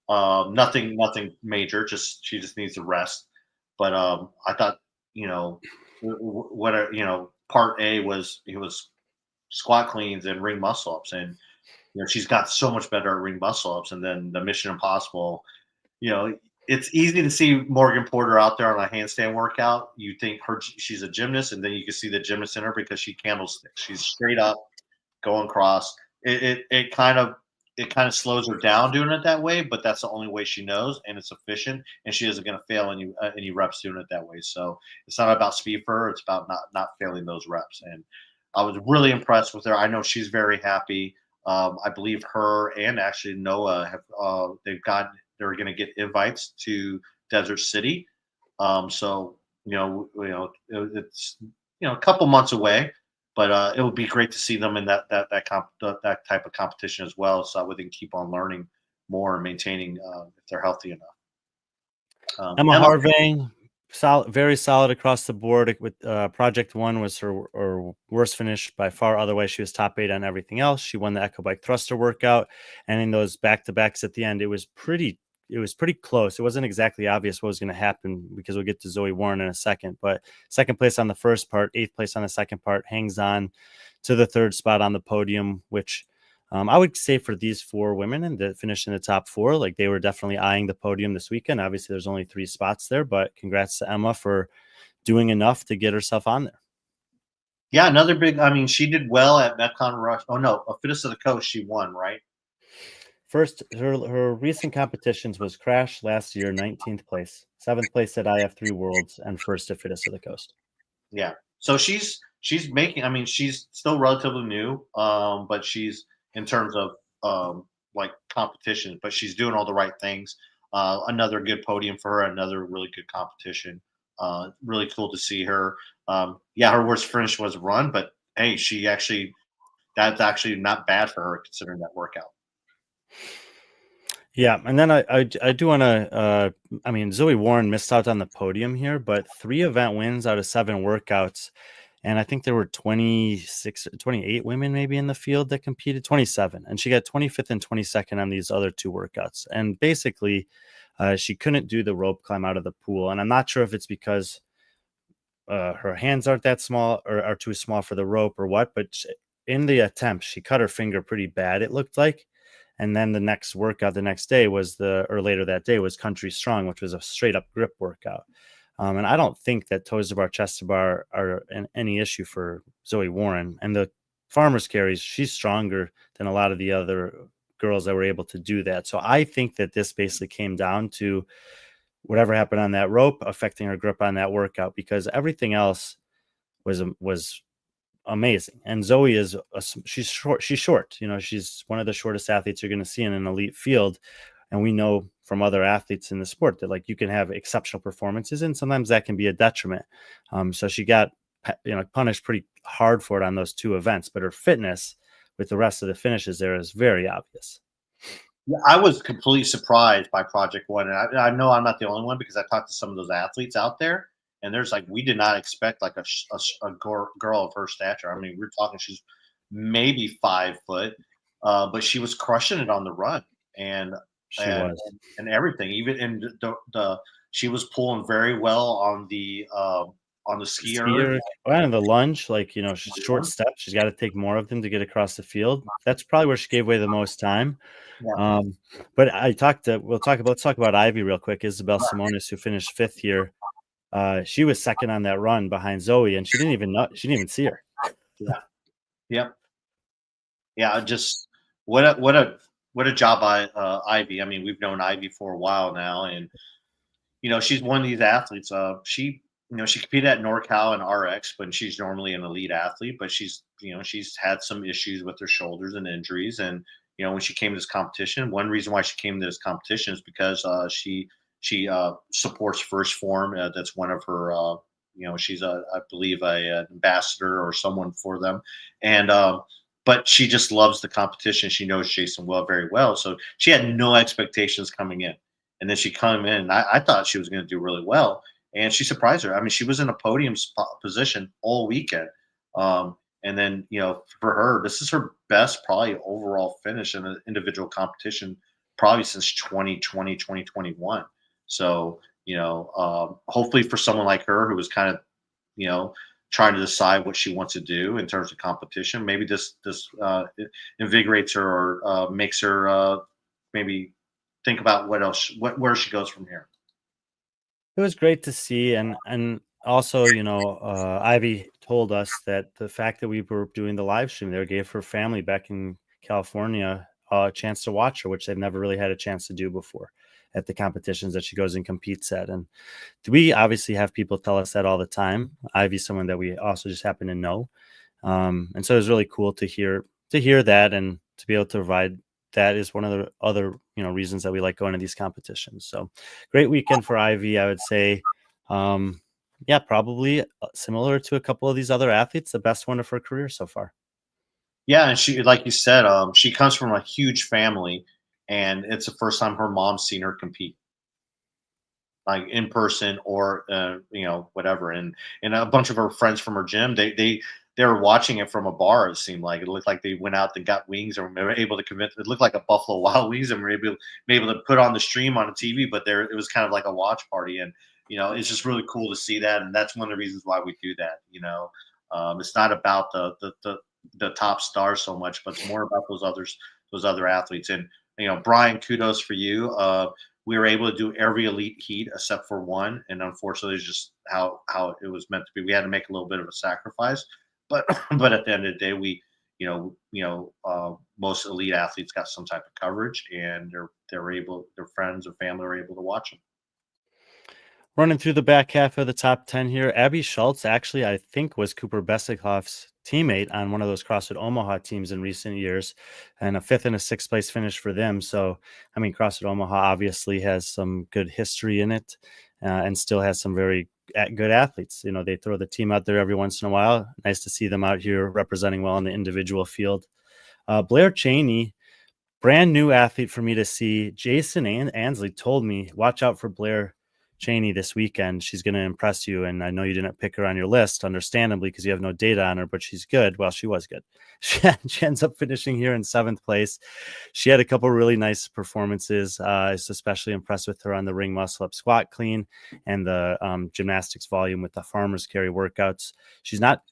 Nothing major. She just needs to rest. But I thought, you know, part A was it was squat cleans and ring muscle ups, and she's got so much better at ring muscle ups, and then the Mission Impossible. You know, it's easy to see Morgan Porter out there on a handstand workout. You think she's a gymnast, and then you can see the gymnast in her because she candlesticks. She's straight up going cross. It kind of slows her down doing it that way, but that's the only way she knows, and it's efficient, and she isn't going to fail any reps doing it that way. So it's not about speed for her; it's about not failing those reps. And I was really impressed with her. I know she's very happy. I believe her and actually Noah have they're going to get invites to Desert City. So it's a couple months away, but it would be great to see them in that type of competition as well, so that they can keep on learning more and maintaining if they're healthy enough. Emma Harvey, very solid across the board. With Project One was her worst finish by far. Otherwise, she was top 8 on everything else. She won the Echo Bike Thruster workout, and in those back-to-backs at the end, it was pretty close. It wasn't exactly obvious what was going to happen because we'll get to Zoe Warren in a second. But second place on the first part, 8th place on the second part, hangs on to the 3rd spot on the podium, which I would say for these 4 women and to finish in the top 4, like they were definitely eyeing the podium this weekend. Obviously, there's only 3 spots there, but congrats to Emma for doing enough to get herself on there. Yeah, another big. I mean, she did well at Metcon Rush. Oh no, Fittest of the Coast, she won, right? First, her recent competitions was Crash last year, 19th place, 7th place at IF3 Worlds, and first at Fittest of the Coast. Yeah, so she's making. I mean, she's still relatively new, but she's in terms of like competition, but she's doing all the right things. Another good podium for her, another really good competition. Really cool to see her. Yeah, her worst finish was a run, but hey, that's actually not bad for her considering that workout. Yeah, and then I do want to. I mean, Zoe Warren missed out on the podium here, but 3 event wins out of 7 workouts, and I think there were 28 women maybe in the field that competed, 27, and she got 25th and 22nd on these other 2 workouts. And basically, she couldn't do the rope climb out of the pool, and I'm not sure if it's because her hands aren't that small or are too small for the rope or what, but in the attempt, she cut her finger pretty bad, it looked like. And then the next workout the next day later that day was Country Strong, which was a straight up grip workout. And I don't think that toes to bar, chest to bar are any issue for Zoe Warren. And the farmer's carries, she's stronger than a lot of the other girls that were able to do that. So I think that this basically came down to whatever happened on that rope affecting her grip on that workout, because everything else was amazing. And Zoe she's short. She's one of the shortest athletes you're going to see in an elite field. And we know from other athletes in the sport that like you can have exceptional performances and sometimes that can be a detriment. So she got punished pretty hard for it on those 2 events, but her fitness with the rest of the finishes there is very obvious. Yeah, I was completely surprised by Project One, and I know I'm not the only one because I talked to some of those athletes out there, and there's like we did not expect like a girl of her stature. I mean, we're talking she's maybe 5 foot, but she was crushing it on the run, and and everything. Even in the she was pulling very well on the skier. And the lunge, short steps. She's got to take more of them to get across the field. That's probably where she gave away the most time. Yeah. But let's talk about Ivy real quick. Isabel Simonis, who finished 5th here. She was second on that run behind Zoe, and she didn't even see her. Yeah. Yep. Yeah. Just what a job by Ivy. I mean, we've known Ivy for a while now, and she's one of these athletes. She competed at NorCal and RX, but she's normally an elite athlete. But she's had some issues with her shoulders and injuries, and when she came to this competition, one reason why she came to this competition is because she supports First Phorm. That's one of her. She's I believe an ambassador or someone for them, and but she just loves the competition. She knows Jason well, very well, so she had no expectations coming in, and then she come in. And I thought she was going to do really well, and she surprised her. I mean, she was in a podium position all weekend, And then, for her, this is her best probably overall finish in an individual competition, probably since 2020, 2021. So, hopefully for someone like her who was kind of, you know, trying to decide what she wants to do in terms of competition, maybe this invigorates her or makes her maybe think about where she goes from here. It was great to see, and also, Ivy told us that the fact that we were doing the live stream there gave her family back in California a chance to watch her, which they've never really had a chance to do before at the competitions that she goes and competes at. And we obviously have people tell us that all the time. Ivy's someone that we also just happen to know, and so it was really cool to hear that and to be able to provide. That is one of the other reasons that we like going to these competitions. So great weekend for Ivy, I would say. Yeah, probably similar to a couple of these other athletes, the best one of her career so far. Yeah, and she, like you said, she comes from a huge family, and it's the first time her mom's seen her compete, like in person or whatever. And a bunch of her friends from her gym, they were watching it from a bar. It seemed like it looked like they went out and got wings, and were able to convince. It looked like a Buffalo Wild Wings, and were able to put on the stream on the TV. But there, it was kind of like a watch party, and it's just really cool to see that. And that's one of the reasons why we do that. It's not about the top stars so much, but it's more about those other athletes. And Brian, kudos for you. We were able to do every elite heat except for one, and unfortunately, it's just how it was meant to be. We had to make a little bit of a sacrifice, but but at the end of the day, most elite athletes got some type of coverage, and their friends or family are able to watch them. Running through the back half of the top 10 here, Abby Schultz actually, I think, was Cooper Besikoff's teammate on one of those CrossFit Omaha teams in recent years, and a fifth and a sixth place finish for them. So, I mean, CrossFit Omaha obviously has some good history in it, and still has some very good athletes. They throw the team out there every once in a while. Nice to see them out here representing well in the individual field. Blair Cheney, brand new athlete for me to see. Jason Ansley told me, watch out for Blair Cheney this weekend. She's going to impress you. And I know you didn't pick her on your list, understandably, because you have no data on her, but she's good. Well, she was good. She ends up finishing here in seventh place. She had a couple really nice performances. I was especially impressed with her on the ring muscle up squat clean and the gymnastics volume with the farmer's carry workouts. She's not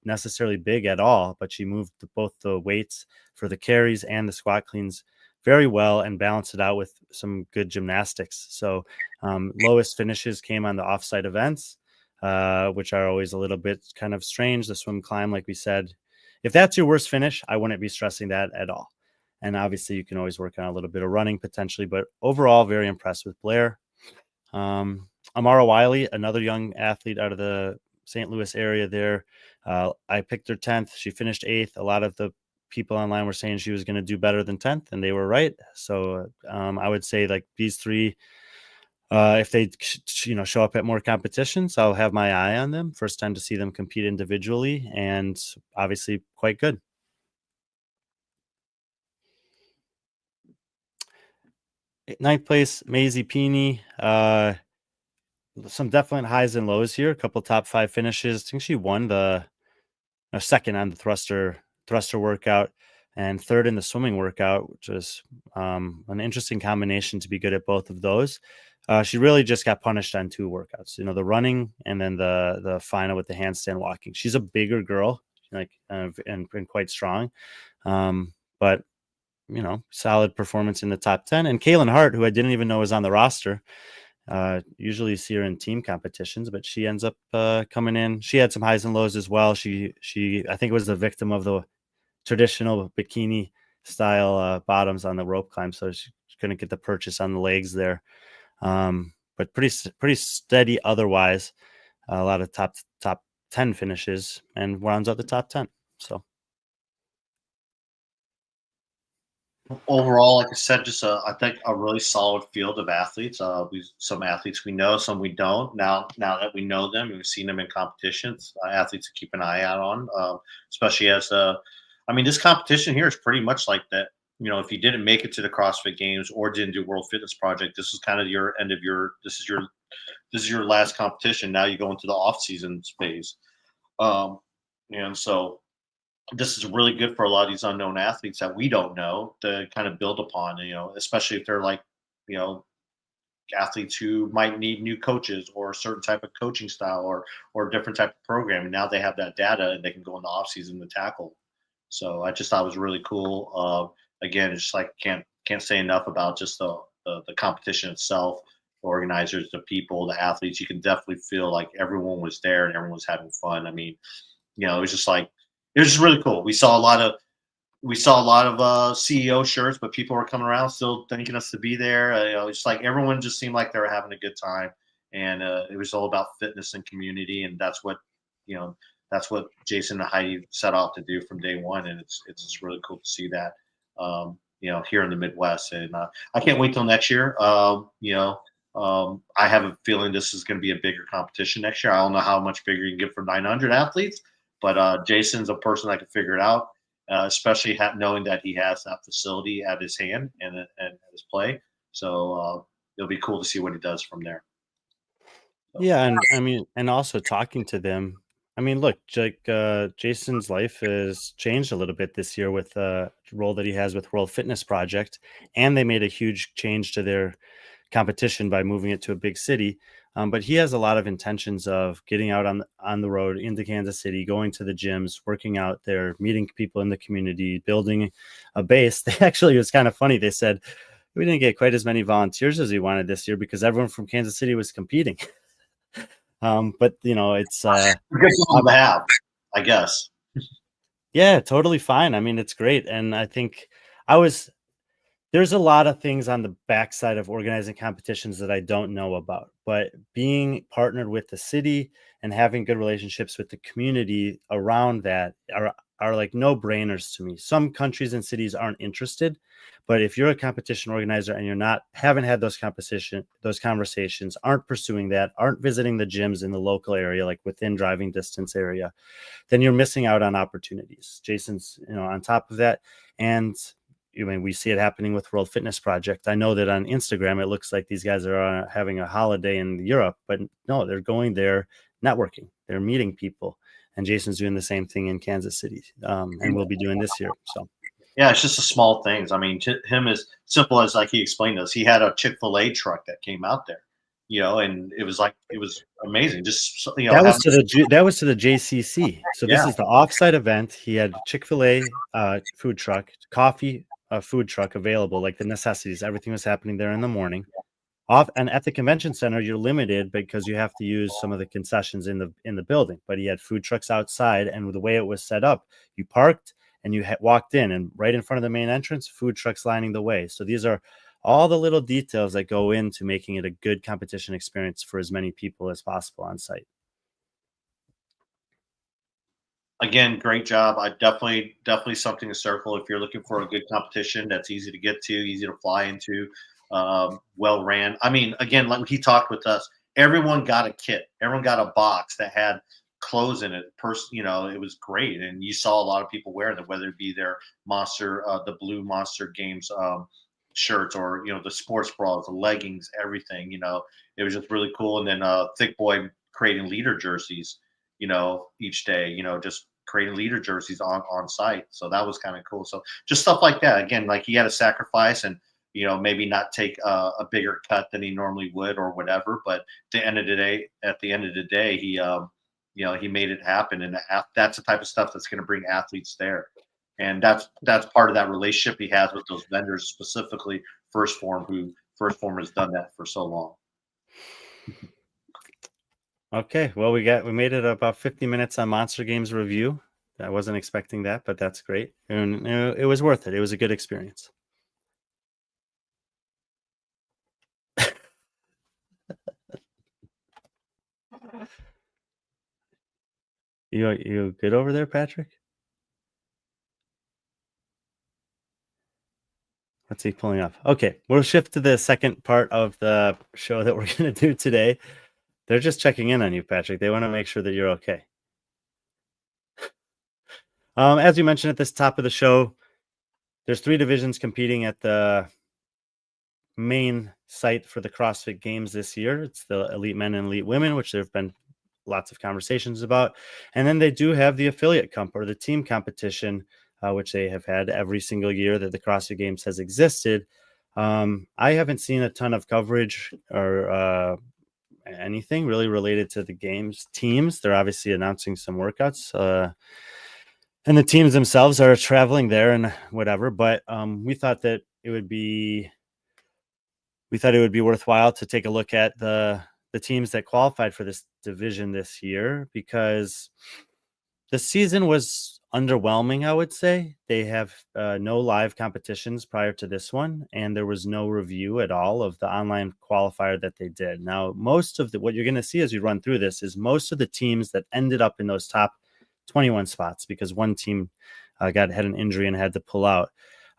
necessarily big at all, but she moved both the weights for the carries and the squat cleans very well and balanced it out with some good gymnastics. So lowest finishes came on the offsite events, which are always a little bit kind of strange. The swim climb, like we said, if that's your worst finish, I wouldn't be stressing that at all. And obviously you can always work on a little bit of running potentially, but overall very impressed with Blair. Amara Wiley, another young athlete out of the St. Louis area there. I picked her 10th. She finished 8th. A lot of the people online were saying she was going to do better than 10th, and they were right. So I would say like these three, if they show up at more competitions, I'll have my eye on them. First time to see them compete individually, and obviously quite good. Ninth place, Maisie Peeney. Some definite highs and lows here. A couple top 5 finishes. I think she won the second on the thruster workout and third in the swimming workout, which was an interesting combination to be good at both of those. She really just got punished on 2 workouts, the running and then the final with the handstand walking. She's a bigger girl, and quite strong. But solid performance in the top 10. And Kaylin Hart, who I didn't even know was on the roster, usually see her in team competitions, but she ends up coming in. She had some highs and lows as well. She I think was the victim of the traditional bikini style bottoms on the rope climb, so she couldn't get the purchase on the legs there. But pretty steady otherwise. A lot of top 10 finishes and rounds out the top 10. So Overall, like I said, just I think a really solid field of athletes. Some athletes we know, some we don't. Now that we know them and we've seen them in competitions, athletes to keep an eye out on, especially as I mean, this competition here is pretty much like that. If you didn't make it to the CrossFit Games or didn't do World Fitness Project, this is kind of your end of your. This is your last competition. Now you go into the off season phase, and so this is really good for a lot of these unknown athletes that we don't know to kind of build upon, especially if they're like, you know, athletes who might need new coaches or a certain type of coaching style or a different type of program. And now they have that data and they can go in the off season to tackle. So I just thought it was really cool. Again, it's just like can't say enough about just the competition itself, the organizers, the people, the athletes. You can definitely feel like everyone was there and everyone was having fun. I mean, it was just like it was just really cool. We saw a lot of CEO shirts, but people were coming around still thanking us to be there. It's like everyone just seemed like they were having a good time, and it was all about fitness and community, and you know, that's what Jason and Heidi set out to do from day one, and it's just really cool to see that, here in the Midwest, and I can't wait till next year. I have a feeling this is going to be a bigger competition next year. I don't know how much bigger you can get for 900 athletes, but Jason's a person that can figure it out, especially knowing that he has that facility at his hand and at his play. So it'll be cool to see what he does from there. Yeah, and I mean, and also talking to them. I mean, look, like Jason's life has changed a little bit this year with the role that he has with World Fitness Project, and they made a huge change to their competition by moving it to a big city. But he has a lot of intentions of getting out on the road into Kansas City, going to the gyms, working out there, meeting people in the community, building a base. They actually, it was kind of funny. They said we didn't get quite as many volunteers as we wanted this year because everyone from Kansas City was competing. But it's Good problem to have, I guess. yeah, totally fine. I mean, it's great, and I think I was there's a lot of things on the backside of organizing competitions that I don't know about, but being partnered with the city and having good relationships with the community around that are like no brainers to me. Some countries and cities aren't interested, but if you're a competition organizer and haven't had those conversations, aren't pursuing that, aren't visiting the gyms in the local area, like within driving distance area, then you're missing out on opportunities. Jason's, on top of that. And we see it happening with World Fitness Project. I know that on Instagram, it looks like these guys are having a holiday in Europe, but no, they're going there networking. They're meeting people. And Jason's doing the same thing in Kansas City, and we'll be doing this year. So, Yeah, it's just the small things. I mean, to him, as simple as like he explained to us, he had a Chick-fil-A truck that came out there, and it was amazing. Just that was to the JCC. So this yeah, is the offsite event. He had Chick-fil-A food truck, coffee food truck available, like the necessities. Everything was happening there in the morning. And at the convention center, you're limited because you have to use some of the concessions in the building. But he had food trucks outside, and the way it was set up, you parked and you walked in, and right in front of the main entrance, food trucks lining the way. So these are all the little details that go into making it a good competition experience for as many people as possible on site. again, great job. I definitely something to circle if you're looking for a good competition that's easy to get to, easy to fly into, well ran. I mean, again, like he talked with us, everyone got a kit, everyone got a box that had clothes in it. It was great, and you saw a lot of people wearing them, whether it be their the blue Monster Games shirts, or the sports bras, the leggings, everything. It was just really cool. And then Thick Boy creating leader jerseys, each day, just creating leader jerseys on site. So that was kind of cool. So just stuff like that. Again, like he had to sacrifice and maybe not take a bigger cut than he normally would or whatever. But at the end of the day, he made it happen, and that's the type of stuff that's going to bring athletes there. And that's part of that relationship he has with those vendors, specifically First Form has done that for so long. Okay, well, we made it about 50 minutes on Monster Games review. I wasn't expecting that, but that's great, and it was worth it. It was a good experience. You good over there, Patrick? What's he pulling off? Okay, we'll shift to the second part of the show that we're going to do today. They're just checking in on you, Patrick. They want to make sure that you're okay. As you mentioned at this top of the show, there's 3 divisions competing at the main site for the CrossFit Games this year. It's the Elite Men and Elite Women, which there have been lots of conversations about. And then they do have the affiliate comp or the team competition, which they have had every single year that the CrossFit Games has existed. I haven't seen a ton of coverage or anything really related to the games teams. They're obviously announcing some workouts, and the teams themselves are traveling there and whatever. But we thought it would be worthwhile to take a look at the teams that qualified for this division this year, because the season was underwhelming, I would say. They have no live competitions prior to this one, and there was no review at all of the online qualifier that they did. Now, most of what you're going to see as we run through this is most of the teams that ended up in those top 21 spots, because one team had an injury and had to pull out,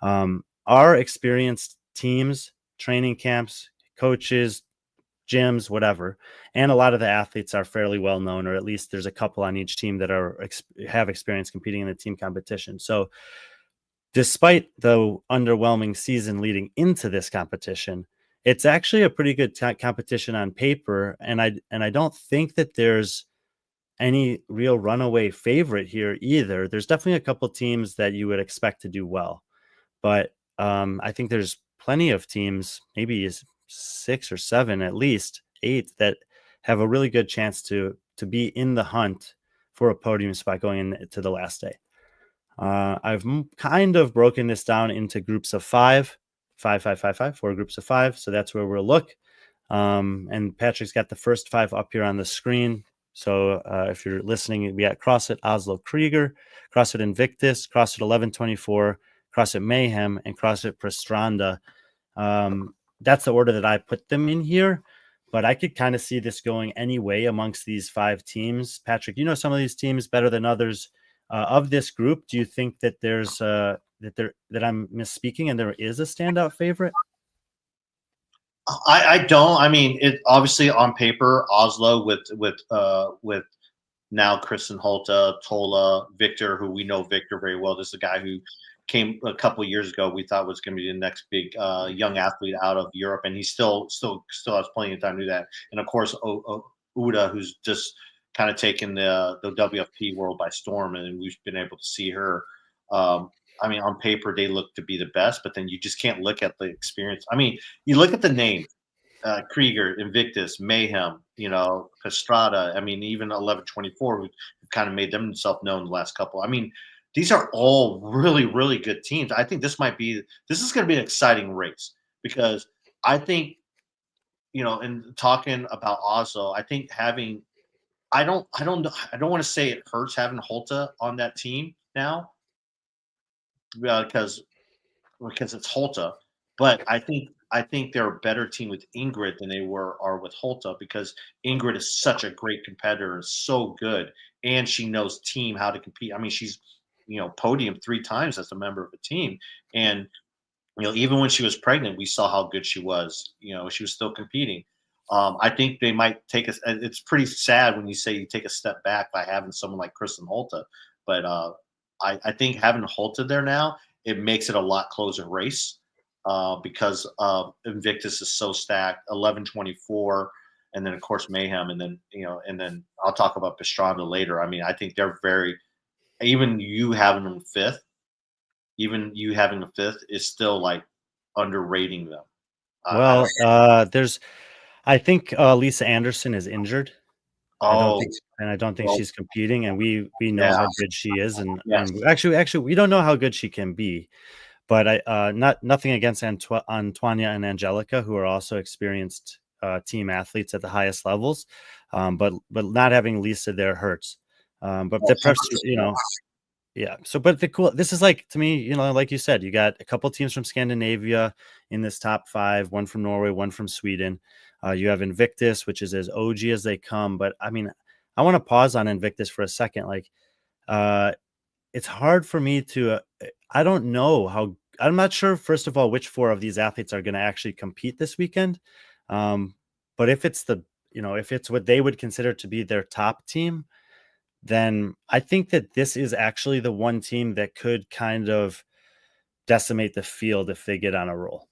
are experienced teams, training camps, coaches, gyms, whatever. And a lot of the athletes are fairly well known, or at least there's a couple on each team that have experience competing in the team competition. So despite the underwhelming season leading into this competition, it's actually a pretty good competition on paper. And I don't think that there's any real runaway favorite here either. There's definitely a couple teams that you would expect to do well, but I think there's plenty of teams, maybe 6 or 7, at least 8, that have a really good chance to be in the hunt for a podium spot going into the last day. I've kind of broken this down into groups of 5, 4 groups of 5. So that's where we'll look. And Patrick's got the first 5 up here on the screen. So if you're listening, we got CrossFit Oslo Krieger, CrossFit Invictus, CrossFit 1124, CrossFit Mayhem, and CrossFit Prestranda. That's the order that I put them in here, but I could kind of see this going any way amongst these 5 teams. Patrick, you know some of these teams better than others of this group. Do you think that there's that I'm misspeaking and there is a standout favorite? I don't. I mean, it obviously on paper, Oslo with now Kristen Holta, Tola, Victor, who we know Victor very well. This is a guy who came a couple of years ago. We thought was going to be the next big young athlete out of Europe, and he still has plenty of time to do that. And of course, Uda, who's just kind of taken the WFP world by storm, and we've been able to see her. I mean, on paper, they look to be the best, but then you just can't look at the experience. I mean, you look at the names, Krieger, Invictus, Mayhem, Pastrada. I mean, even 1124, who kind of made themselves known the last couple. I mean, these are all really, really good teams. I think this is going to be an exciting race, because I think, in talking about Oslo, I think I don't want to say it hurts having Holta on that team now, because it's Holta, but I think they're a better team with Ingrid than they are with Holta, because Ingrid is such a great competitor, is so good, and she knows team, how to compete. I mean, she's podium 3 times as a member of a team, and even when she was pregnant, we saw how good she was. She was still competing. I think they might take us. It's pretty sad when you say you take a step back by having someone like Kristen Holta, but I think having Holta there now, it makes it a lot closer race, because Invictus is so stacked. 1124, and then of course Mayhem, and then I'll talk about Pastrana later. I mean, I think they're very. Even you having them 5th, is still like underrating them. Well, I think Lisa Anderson is injured. I don't think she's competing, and we know how good she is, and actually we don't know how good she can be. But nothing against Antonia and Angelica, who are also experienced team athletes at the highest levels, but not having Lisa there hurts. But yeah. So, but this is like, to me, like you said, you got a couple teams from Scandinavia in this top 5, one from Norway, one from Sweden. You have Invictus, which is as OG as they come. But I mean, I want to pause on Invictus for a second. Like, it's hard for me to, I'm not sure, first of all, which 4 of these athletes are going to actually compete this weekend. But if it's if it's what they would consider to be their top team, then I think that this is actually the one team that could kind of decimate the field if they get on a roll.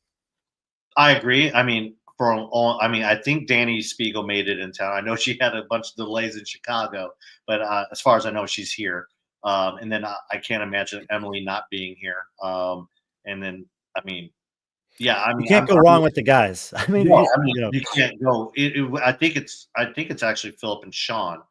I agree. I mean, I mean, I think Danny Spiegel made it in town. I know she had a bunch of delays in Chicago, but as far as I know, she's here. And then I can't imagine Emily not being here. And then, I mean, yeah, I You mean, can't go wrong with the guys. I mean, no, I mean, you know, you can't go. I think it's actually Philip and Sean.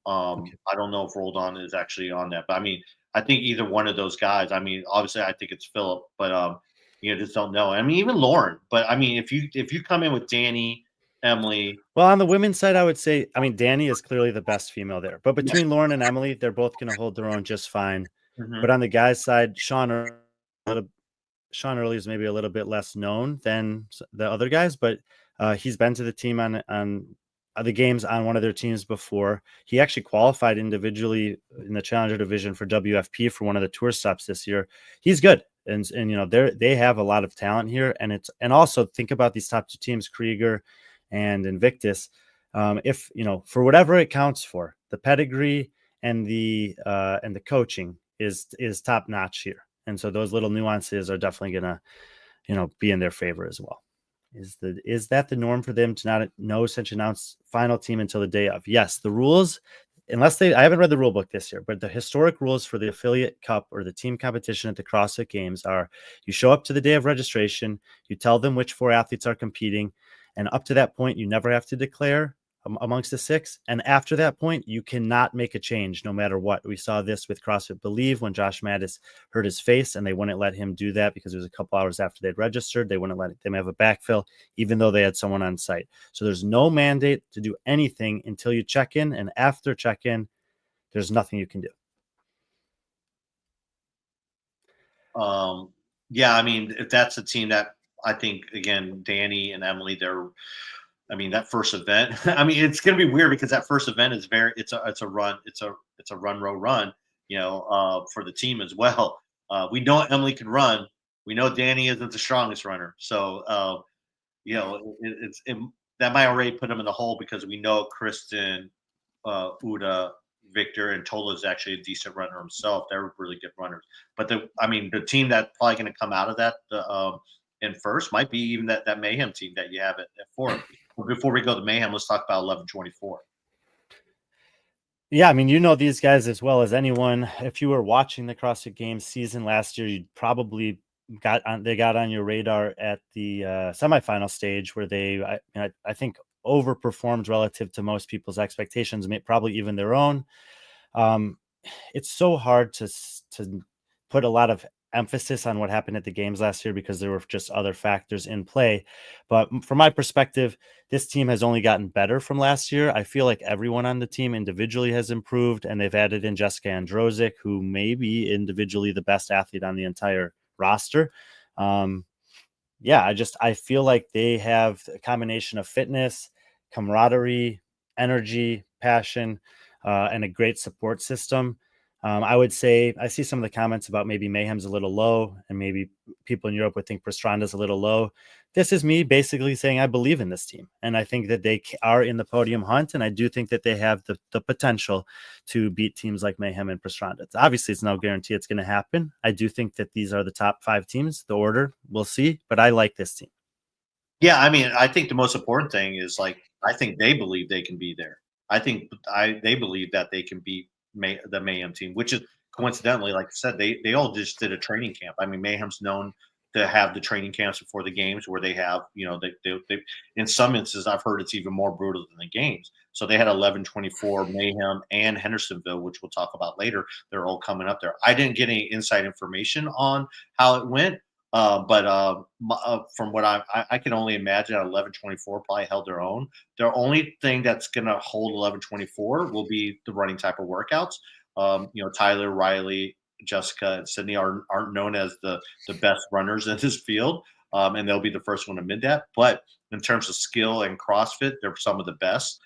okay. I don't know if Roldan is actually on that, but I mean, I think either one of those guys. I mean, obviously, I think it's Philip, but just don't know. I mean, even Lauren. But I mean, if you come in with Danny, Emily, Well, on the women's side, I would say, I mean, Danny is clearly the best female there, but between Lauren and Emily, they're both going to hold their own just fine. mhm. But on the guys' side, Sean Early is maybe a little bit less known than the other guys, but he's been to the team on the games on one of their teams before. He actually qualified individually in the Challenger division for WFP for one of the tour stops this year. He's good, and they have a lot of talent here, and also think about these top two teams, Krieger and Invictus. If for whatever it counts for, the pedigree and the coaching is top notch here. And so those little nuances are definitely going to, be in their favor as well. Is that the norm for them to not know such announced final team until the day of? Yes, the rules, I haven't read the rule book this year, but the historic rules for the affiliate cup or the team competition at the CrossFit Games are: you show up to the day of registration, you tell them which 4 athletes are competing, and up to that point, you never have to declare amongst the 6. And after that point, you cannot make a change no matter what. We saw this with CrossFit Believe when Josh Mattis hurt his face and they wouldn't let him do that because it was a couple hours after they'd registered. They wouldn't let them have a backfill, even though they had someone on site. So there's no mandate to do anything until you check in. And after check-in, there's nothing you can do. Yeah, I mean, if that's a team that I think again, Danny and Emily, I mean, that first event. I mean, it's going to be weird because that first event is it's a run, it's a run row run, for the team as well. We know Emily can run. We know Danny isn't the strongest runner, so that might already put him in the hole because we know Kristen, Uda, Victor, and Tola is actually a decent runner himself. They're really good runners. But the team that's probably going to come out of that in first might be even that Mayhem team that you have at 4. Before we go to Mayhem, let's talk about 1124. Yeah, I mean, these guys as well as anyone. If you were watching the CrossFit Games season last year, you'd probably got on your radar at the semifinal stage where I think overperformed relative to most people's expectations, probably even their own. It's so hard to put a lot of emphasis on what happened at the games last year because there were just other factors in play. But from my perspective, this team has only gotten better from last year. I feel like everyone on the team individually has improved, and they've added in Jessica Androsic, who may be individually the best athlete on the entire roster. I feel like they have a combination of fitness, camaraderie, energy, passion, and a great support system. I would say I see some of the comments about maybe Mayhem's a little low and maybe people in Europe would think Prostranda's a little low. This is me basically saying I believe in this team and I think that they are in the podium hunt. And I do think that they have the potential to beat teams like Mayhem and Prostranda. Obviously, it's no guarantee it's going to happen. I do think that these are the top 5 teams. The order, we'll see, but I like this team. Yeah, I mean, I think the most important thing is I think they believe they can be there. They believe that they can beat the Mayhem team, which is coincidentally, like I said, they all just did a training camp. I mean, Mayhem's known to have the training camps before the games where they have, they in some instances I've heard it's even more brutal than the games. So they had 1124 Mayhem and Hendersonville, which we'll talk about later. They're all coming up there. I didn't get any inside information on how it went. From what I can only imagine, 1124 probably held their own. The only thing that's going to hold 1124 will be the running type of workouts. Tyler, Riley, Jessica, and Sydney aren't known as the best runners in this field, and they'll be the first one to admit that. But in terms of skill and CrossFit, they're some of the best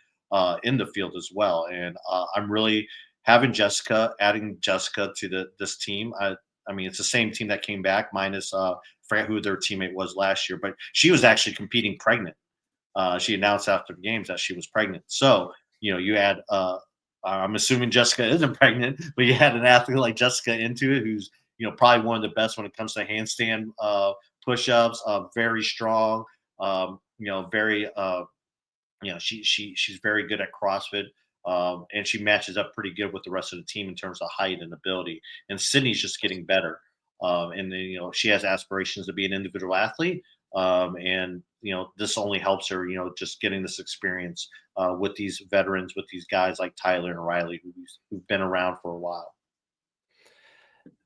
in the field as well. And I'm really adding Jessica to this team. I mean, it's the same team that came back minus forget who their teammate was last year, but she was actually competing pregnant. She announced after the games that she was pregnant. So, you add, I'm assuming Jessica isn't pregnant, but you had an athlete like Jessica into it who's, probably one of the best when it comes to handstand push-ups, very strong. very she's very good at CrossFit, and she matches up pretty good with the rest of the team in terms of height and ability. And Sydney's just getting better, and then she has aspirations to be an individual athlete, and this only helps her. Just getting this experience with these veterans, with these guys like Tyler and Riley, who've been around for a while.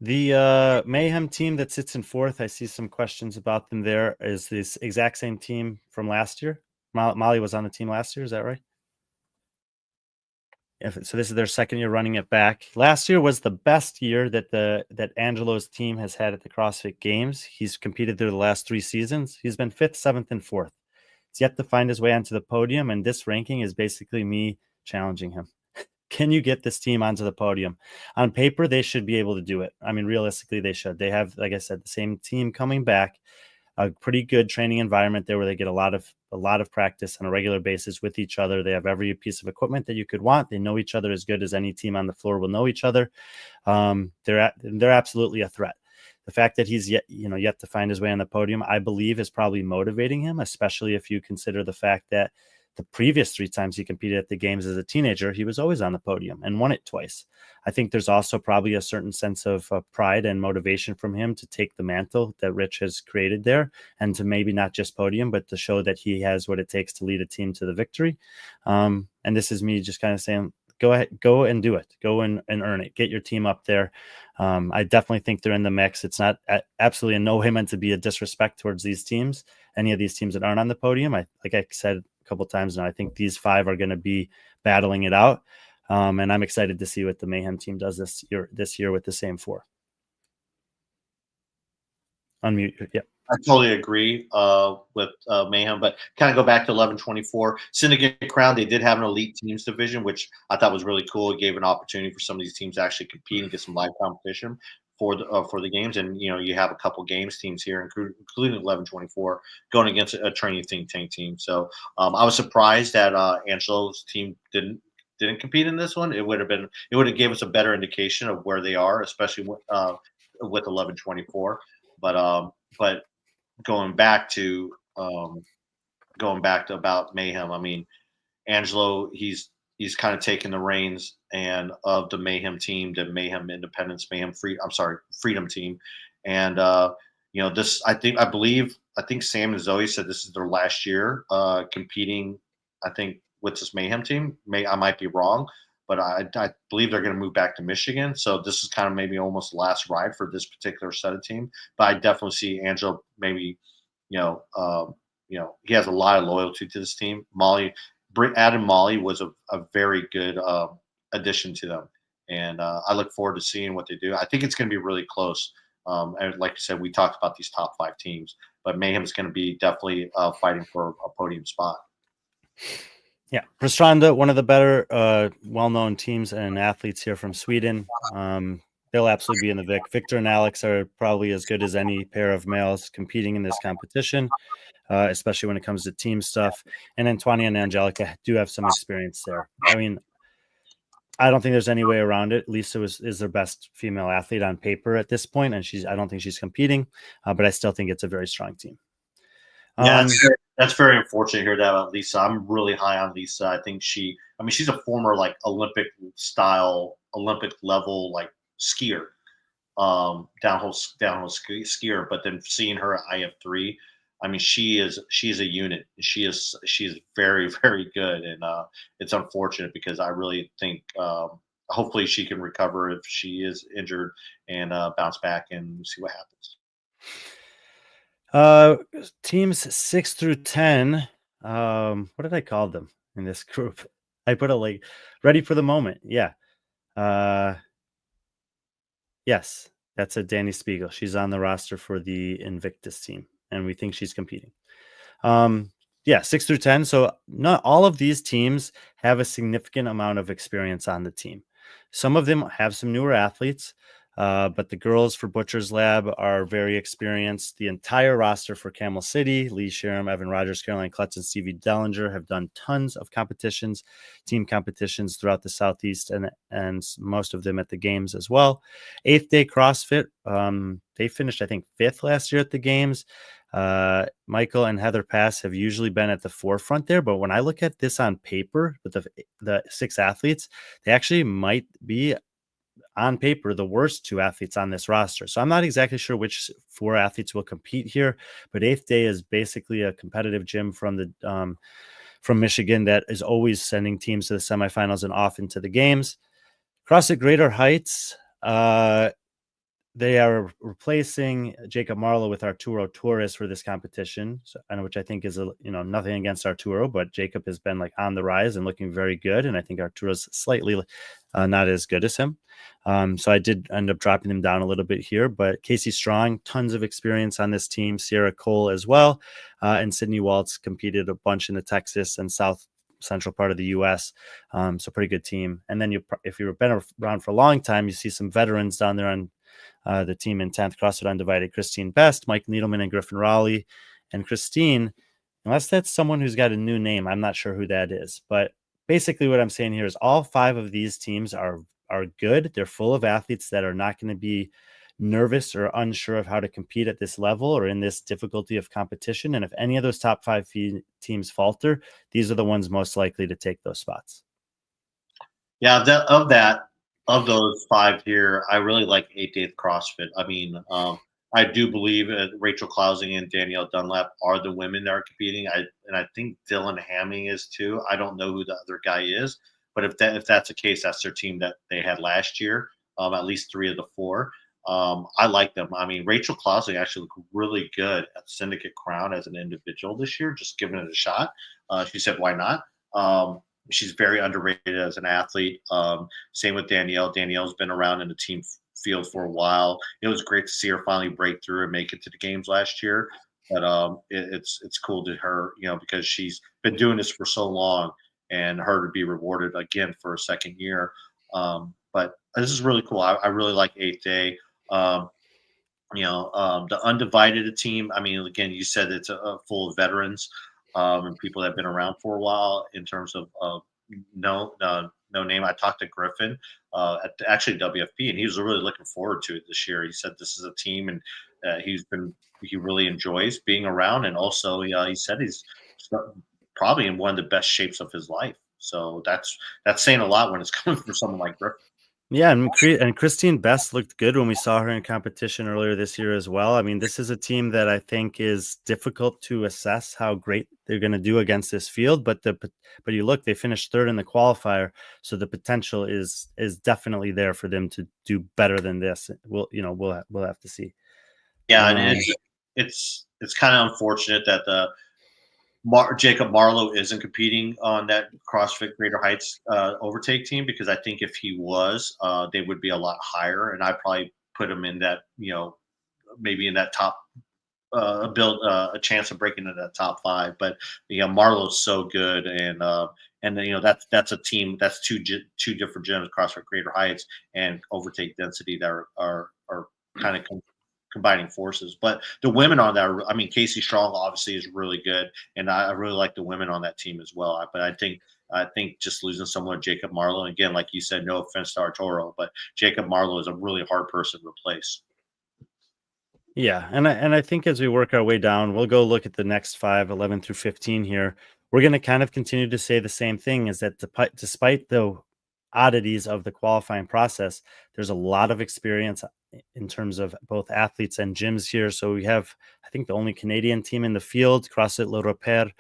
The Mayhem team that sits in fourth, I see some questions about them there. Is this exact same team from last year? Molly was on the team last year, is that right? So this is their second year running it back. Last year was the best year that Angelo's team has had at the CrossFit Games. He's competed through the last 3 seasons. He's been 5th, 7th, and 4th. He's yet to find his way onto the podium, and this ranking is basically me challenging him. Can you get this team onto the podium? On paper, they should be able to do it. I mean, realistically, they should. They have, like I said, the same team coming back, a pretty good training environment there where they get a lot of practice on a regular basis with each other. They have every piece of equipment that you could want. They know each other as good as any team on the floor will know each other. They're absolutely a threat. The fact that he's yet to find his way on the podium, I believe, is probably motivating him, especially if you consider the fact that the previous 3 times he competed at the games as a teenager, he was always on the podium and won it twice. I think there's also probably a certain sense of pride and motivation from him to take the mantle that Rich has created there and to maybe not just podium, but to show that he has what it takes to lead a team to the victory. And this is me just kind of saying, go ahead, go and do it. Go and earn it. Get your team up there. I definitely think they're in the mix. It's not absolutely in no way meant to be a disrespect towards these teams, any of these teams that aren't on the podium. Like I said a couple of times now, I think these 5 are going to be battling it out. And I'm excited to see what the Mayhem team does this year with the same 4. Unmute. Yeah. I totally agree with Mayhem, but kind of go back to 1124 Syndicate Crown. They did have an elite teams division, which I thought was really cool. It gave an opportunity for some of these teams to actually compete and get some live competition for the games. And you have a couple games teams here, including 1124, going against a training think tank team. So I was surprised that Angelo's team didn't compete in this one. It would have gave us a better indication of where they are, especially with 1124. But going back to about Mayhem, I mean, Angelo, he's kind of taken the reins and of the Mayhem team, the Mayhem Independence, Freedom team, and this I think Sam and Zoe said this is their last year competing. I think with this Mayhem team, I might be wrong, but I believe they're going to move back to Michigan. So this is kind of maybe almost the last ride for this particular set of team. But I definitely see Angelo maybe, he has a lot of loyalty to this team. Adam Molly was a very good addition to them. And I look forward to seeing what they do. I think it's going to be really close. And like I said, we talked about these top 5 teams, but Mayhem is going to be definitely fighting for a podium spot. Yeah, Prostranda, one of the better well-known teams and athletes here from Sweden. They'll absolutely be in the Vic. Victor and Alex are probably as good as any pair of males competing in this competition, especially when it comes to team stuff. And Antonia and Angelica do have some experience there. I mean, I don't think there's any way around it. Lisa is their best female athlete on paper at this point, and I don't think she's competing, but I still think it's a very strong team. Yeah, that's very unfortunate here about Lisa. I'm really high on Lisa. I think she's a former like Olympic level like skier, downhill skier. But then seeing her at IF3, I mean, she's a unit. She is very, very good, and it's unfortunate because I really think hopefully she can recover if she is injured and bounce back and see what happens. Teams 6 through 10. What did I call them in this group? I put like ready for the moment. Yeah. Yes, that's a Danny Spiegel. She's on the roster for the Invictus team, and we think she's competing. 6 through 10. So not all of these teams have a significant amount of experience on the team. Some of them have some newer athletes. But the girls for Butcher's Lab are very experienced. The entire roster for Camel City, Lee Sherem, Evan Rogers, Caroline Klutz, and Stevie Dellinger have done tons of competitions, team competitions throughout the Southeast and most of them at the games as well. 8th Day CrossFit, they finished, I think, 5th last year at the games. Michael and Heather Pass have usually been at the forefront there, but when I look at this on paper with the 6 athletes, they actually might be on paper the worst 2 athletes on this roster. So I'm not exactly sure which 4 athletes will compete here, but Eighth Day is basically a competitive gym from Michigan that is always sending teams to the semifinals and often to the games. CrossFit Greater Heights, they are replacing Jacob Marlowe with Arturo Torres for this competition, which I think is nothing against Arturo, but Jacob has been like on the rise and looking very good, and I think Arturo's slightly not as good as him. So I did end up dropping him down a little bit here, but Casey Strong, tons of experience on this team, Sierra Cole as well, and Sydney Waltz competed a bunch in the Texas and South Central part of the U.S. So pretty good team. And then if you've been around for a long time, you see some veterans down there on the team in 10th CrossFit Undivided, Christine Best, Mike Needleman, and Griffin Raleigh. And Christine, unless that's someone who's got a new name, I'm not sure who that is. But basically what I'm saying here is all 5 of these teams are good. They're full of athletes that are not going to be nervous or unsure of how to compete at this level or in this difficulty of competition. And if any of those top 5 teams falter, these are the ones most likely to take those spots. Yeah, of those 5 here, I really like 8th CrossFit. I mean, I do believe Rachel Klausing and Danielle Dunlap are the women that are competing. I think Dylan Hamming is too. I don't know who the other guy is, but if that's the case, that's their team that they had last year. At least 3 of the 4. I like them. I mean, Rachel Klausing actually looked really good at Syndicate Crown as an individual this year, just giving it a shot. She said, "Why not?" She's very underrated as an athlete. Same with Danielle. Danielle's been around in the team field for a while. It was great to see her finally break through and make it to the games last year. But it's cool to her, because she's been doing this for so long, and her to be rewarded again for a second year. But this is really cool. I really like 8th Day. The Undivided team. I mean, again, you said it's full of veterans and people that have been around for a while. In terms of no name, I talked to Griffin at actually WFP, and he was really looking forward to it this year. He said this is a team, and he really enjoys being around, and also he said he's probably in one of the best shapes of his life. So that's saying a lot when it's coming from someone like Griffin. Yeah, and Christine Best looked good when we saw her in competition earlier this year as well. I mean, this is a team that I think is difficult to assess how great they're going to do against this field, but you look, they finished 3rd in the qualifier, so the potential is definitely there for them to do better than this. We'll have to see. Yeah, and it's kind of unfortunate that Jacob Marlowe isn't competing on that CrossFit Greater Heights overtake team, because I think if he was, they would be a lot higher, and I probably put him in that, maybe in that top a chance of breaking into that top 5. But Marlowe's so good, and that's a team that's two different gyms, CrossFit Greater Heights and Overtake Density, that are kind of combining forces. But the women on that, I mean, Casey Strong obviously is really good, and I really like the women on that team as well. But I think just losing someone like Jacob Marlowe, again, like you said, no offense to Arturo, but Jacob Marlowe is a really hard person to replace. Yeah, and I think as we work our way down, we'll go look at the next 5, 11 through 15 here. We're going to kind of continue to say the same thing, is that despite the oddities of the qualifying process, there's a lot of experience in terms of both athletes and gyms here. So we have, I think, the only Canadian team in the field, CrossFit Le Repère,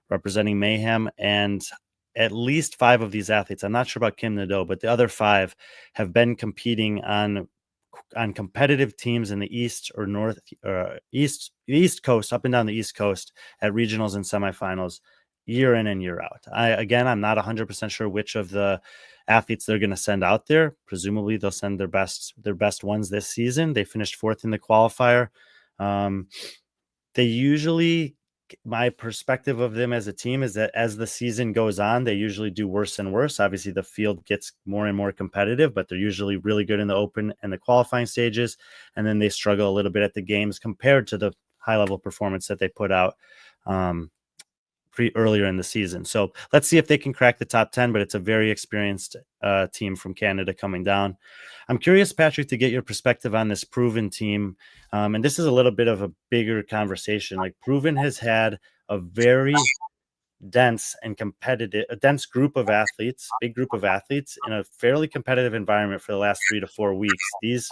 representing Mayhem, and at least 5 of these athletes, I'm not sure about Kim Nadeau, but the other 5 have been competing on competitive teams in the East or North East Coast, up and down the East Coast, at regionals and semifinals year in and year out. I'm not 100% sure which of the athletes they're going to send out there. Presumably they'll send their best ones this season. They finished 4th in the qualifier. They usually, my perspective of them as a team is that as the season goes on, they usually do worse and worse. Obviously the field gets more and more competitive, but they're usually really good in the open and the qualifying stages. And then they struggle a little bit at the games compared to the high level performance that they put out earlier in the season. So let's see if they can crack the top 10, but it's a very experienced team from Canada coming down. I'm curious, Patrick, to get your perspective on this Proven team. And this is a little bit of a bigger conversation. Like Proven has had a very dense and competitive, a dense group of athletes, big group of athletes in a fairly competitive environment for the last 3 to 4 weeks. These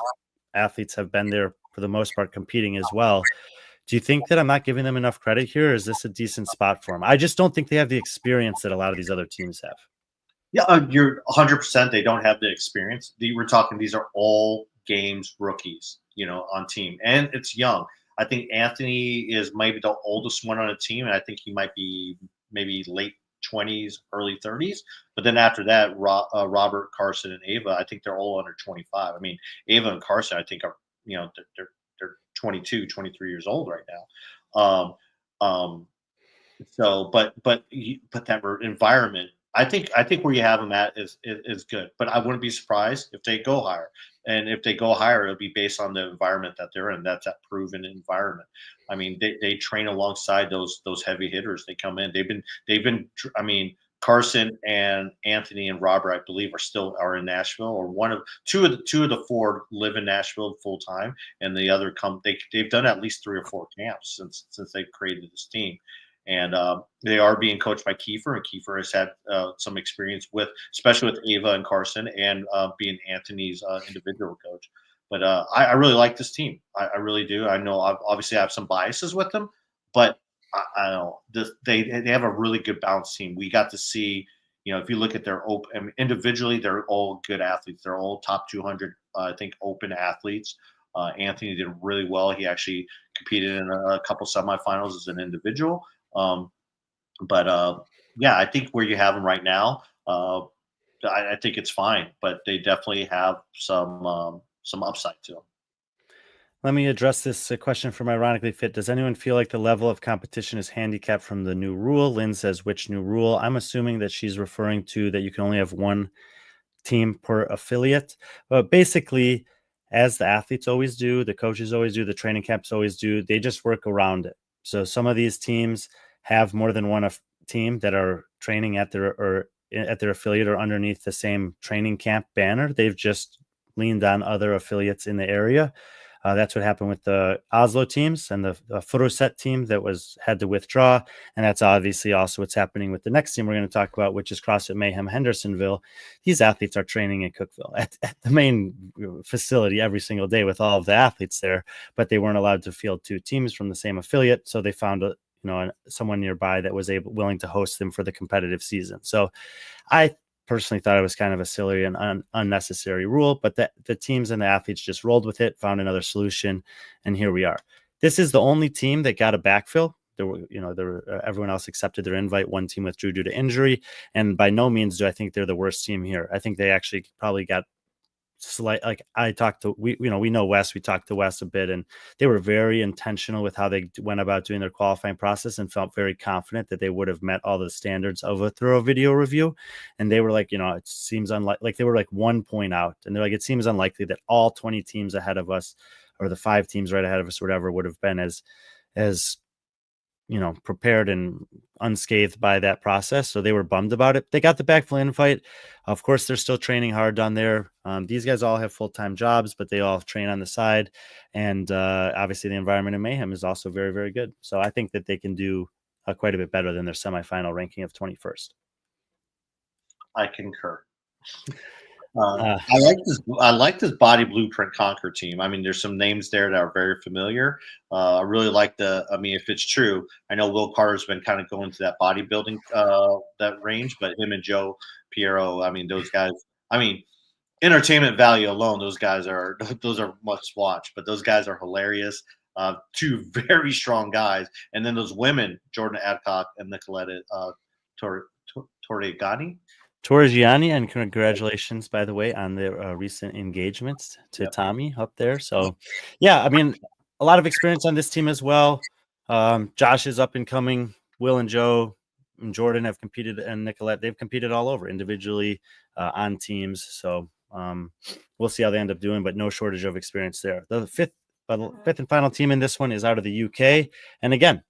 athletes have been there for the most part competing as well. Do you think that I'm not giving them enough credit here? Or is this a decent spot for them? I just don't think they have the experience that a lot of these other teams have. Yeah, you're 100%. They don't have the experience. We're talking; these are all games rookies, on team, and it's young. I think Anthony is maybe the oldest one on the team, and I think he might be maybe late 20s, early 30s. But then after that, Robert, Carson, and Ava, I think they're all under 25. I mean, Ava and Carson, I think are they're 22, 23 years old right now. So, but that environment, I think where you have them at is good. But I wouldn't be surprised if they go higher. And if they go higher, it'll be based on the environment that they're in. That's that Proven environment. I mean, they train alongside those heavy hitters. They come in. They've been. I mean, Carson and Anthony and Robert, I believe, are in Nashville, or two of the four live in Nashville full time, and the other they've done at least 3 or 4 camps since they've created this team. And they are being coached by Kiefer, and Kiefer has had some experience especially with Ava and Carson, and being Anthony's individual coach. But I really like this team. I really do. I know obviously I have some biases with them, but I don't know. They have a really good balanced team. We got to see, if you look at their open, individually, they're all good athletes. They're all top 200, I think, open athletes. Anthony did really well. He actually competed in a couple semifinals as an individual. Yeah, I think where you have them right now, I think it's fine, but they definitely have some upside to them. Let me address this question from Ironically Fit. Does anyone feel like the level of competition is handicapped from the new rule? Lynn says, which new rule? I'm assuming that she's referring to that you can only have one team per affiliate. But basically, as the athletes always do, the coaches always do, the training camps always do, they just work around it. So some of these teams have more than one team that are training at their affiliate or underneath the same training camp banner. They've just leaned on other affiliates in the area. That's what happened with the Oslo teams and the Furuset team that had to withdraw. And that's obviously also what's happening with the next team we're going to talk about, which is CrossFit Mayhem Hendersonville. These athletes are training in Cookeville at the main facility every single day with all of the athletes there, but they weren't allowed to field 2 teams from the same affiliate. So they found someone nearby that was willing to host them for the competitive season. So I personally thought it was kind of a silly and unnecessary rule, but the teams and the athletes just rolled with it, found another solution, and here we are. This is the only team that got a backfill. Everyone else accepted their invite. One team withdrew due to injury, and by no means do I think they're the worst team here. I think they actually probably got we know Wes, we talked to Wes a bit, and they were very intentional with how they went about doing their qualifying process and felt very confident that they would have met all the standards of a thorough video review. And they were like, it seems unlikely, they were like 1 point out, and they're like, it seems unlikely that all 20 teams ahead of us, or the 5 teams right ahead of us, or whatever, would have been as prepared and unscathed by that process. So they were bummed about it. They got the backfill invite. Of course, they're still training hard down there. These guys all have full-time jobs, but they all train on the side. And obviously the environment in Mayhem is also very, very good. So I think that they can do quite a bit better than their semifinal ranking of 21st. I concur. I like this Body Blueprint Conquer team. I mean, there's some names there that are very familiar. I really like if it's true, I know Will Carter's been kind of going to that bodybuilding that range, but him and Joe Piero, I mean, those guys, entertainment value alone, those are must watch, but those guys are hilarious. 2 very strong guys. And then those women, Jordan Adcock and Nicoletta Torrigiani, and congratulations, by the way, on the recent engagements to Tommy up there. So, yeah, a lot of experience on this team as well. Josh is up and coming. Will and Joe and Jordan have competed, and Nicolette, they've competed all over individually on teams. So we'll see how they end up doing, but no shortage of experience there. The fifth and final team in this one is out of the UK. And again,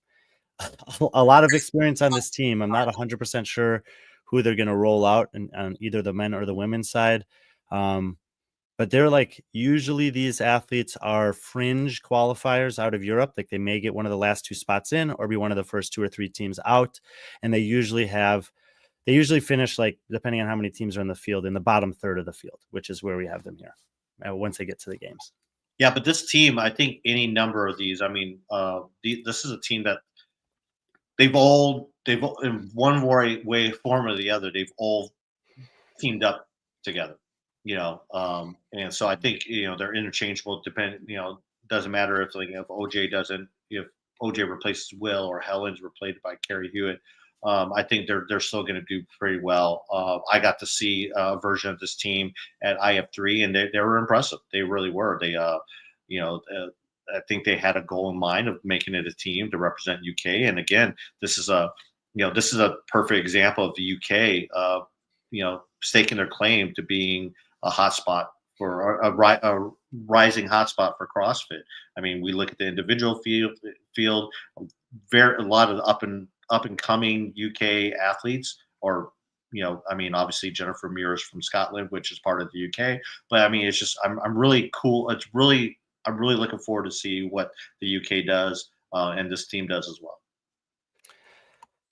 a lot of experience on this team. I'm not 100% sure who they're going to roll out on either the men or the women's side. But they're like, usually these athletes are fringe qualifiers out of Europe. Like they may get one of the last 2 spots in or be one of the first 2 or 3 teams out. And they usually finish, like, depending on how many teams are in the field, in the bottom third of the field, which is where we have them here once they get to the games. Yeah, but this team, I think any number of these, I mean, this is a team that they've in one way, form or the other, they've all teamed up together, and so I think they're interchangeable. Doesn't matter if OJ replaces Will or Helen's replaced by Carrie Hewitt. I think they're still going to do pretty well. I got to see a version of this team at IF3, and they were impressive. They really were. I think they had a goal in mind of making it a team to represent UK. And again, this is a perfect example of the UK, staking their claim to being a hotspot for a rising hotspot for CrossFit. I mean, we look at the individual field, a lot of up and coming UK athletes, or obviously Jennifer Mears from Scotland, which is part of the UK. But I mean, it's just I'm really cool. I'm really looking forward to see what the UK does and this team does as well.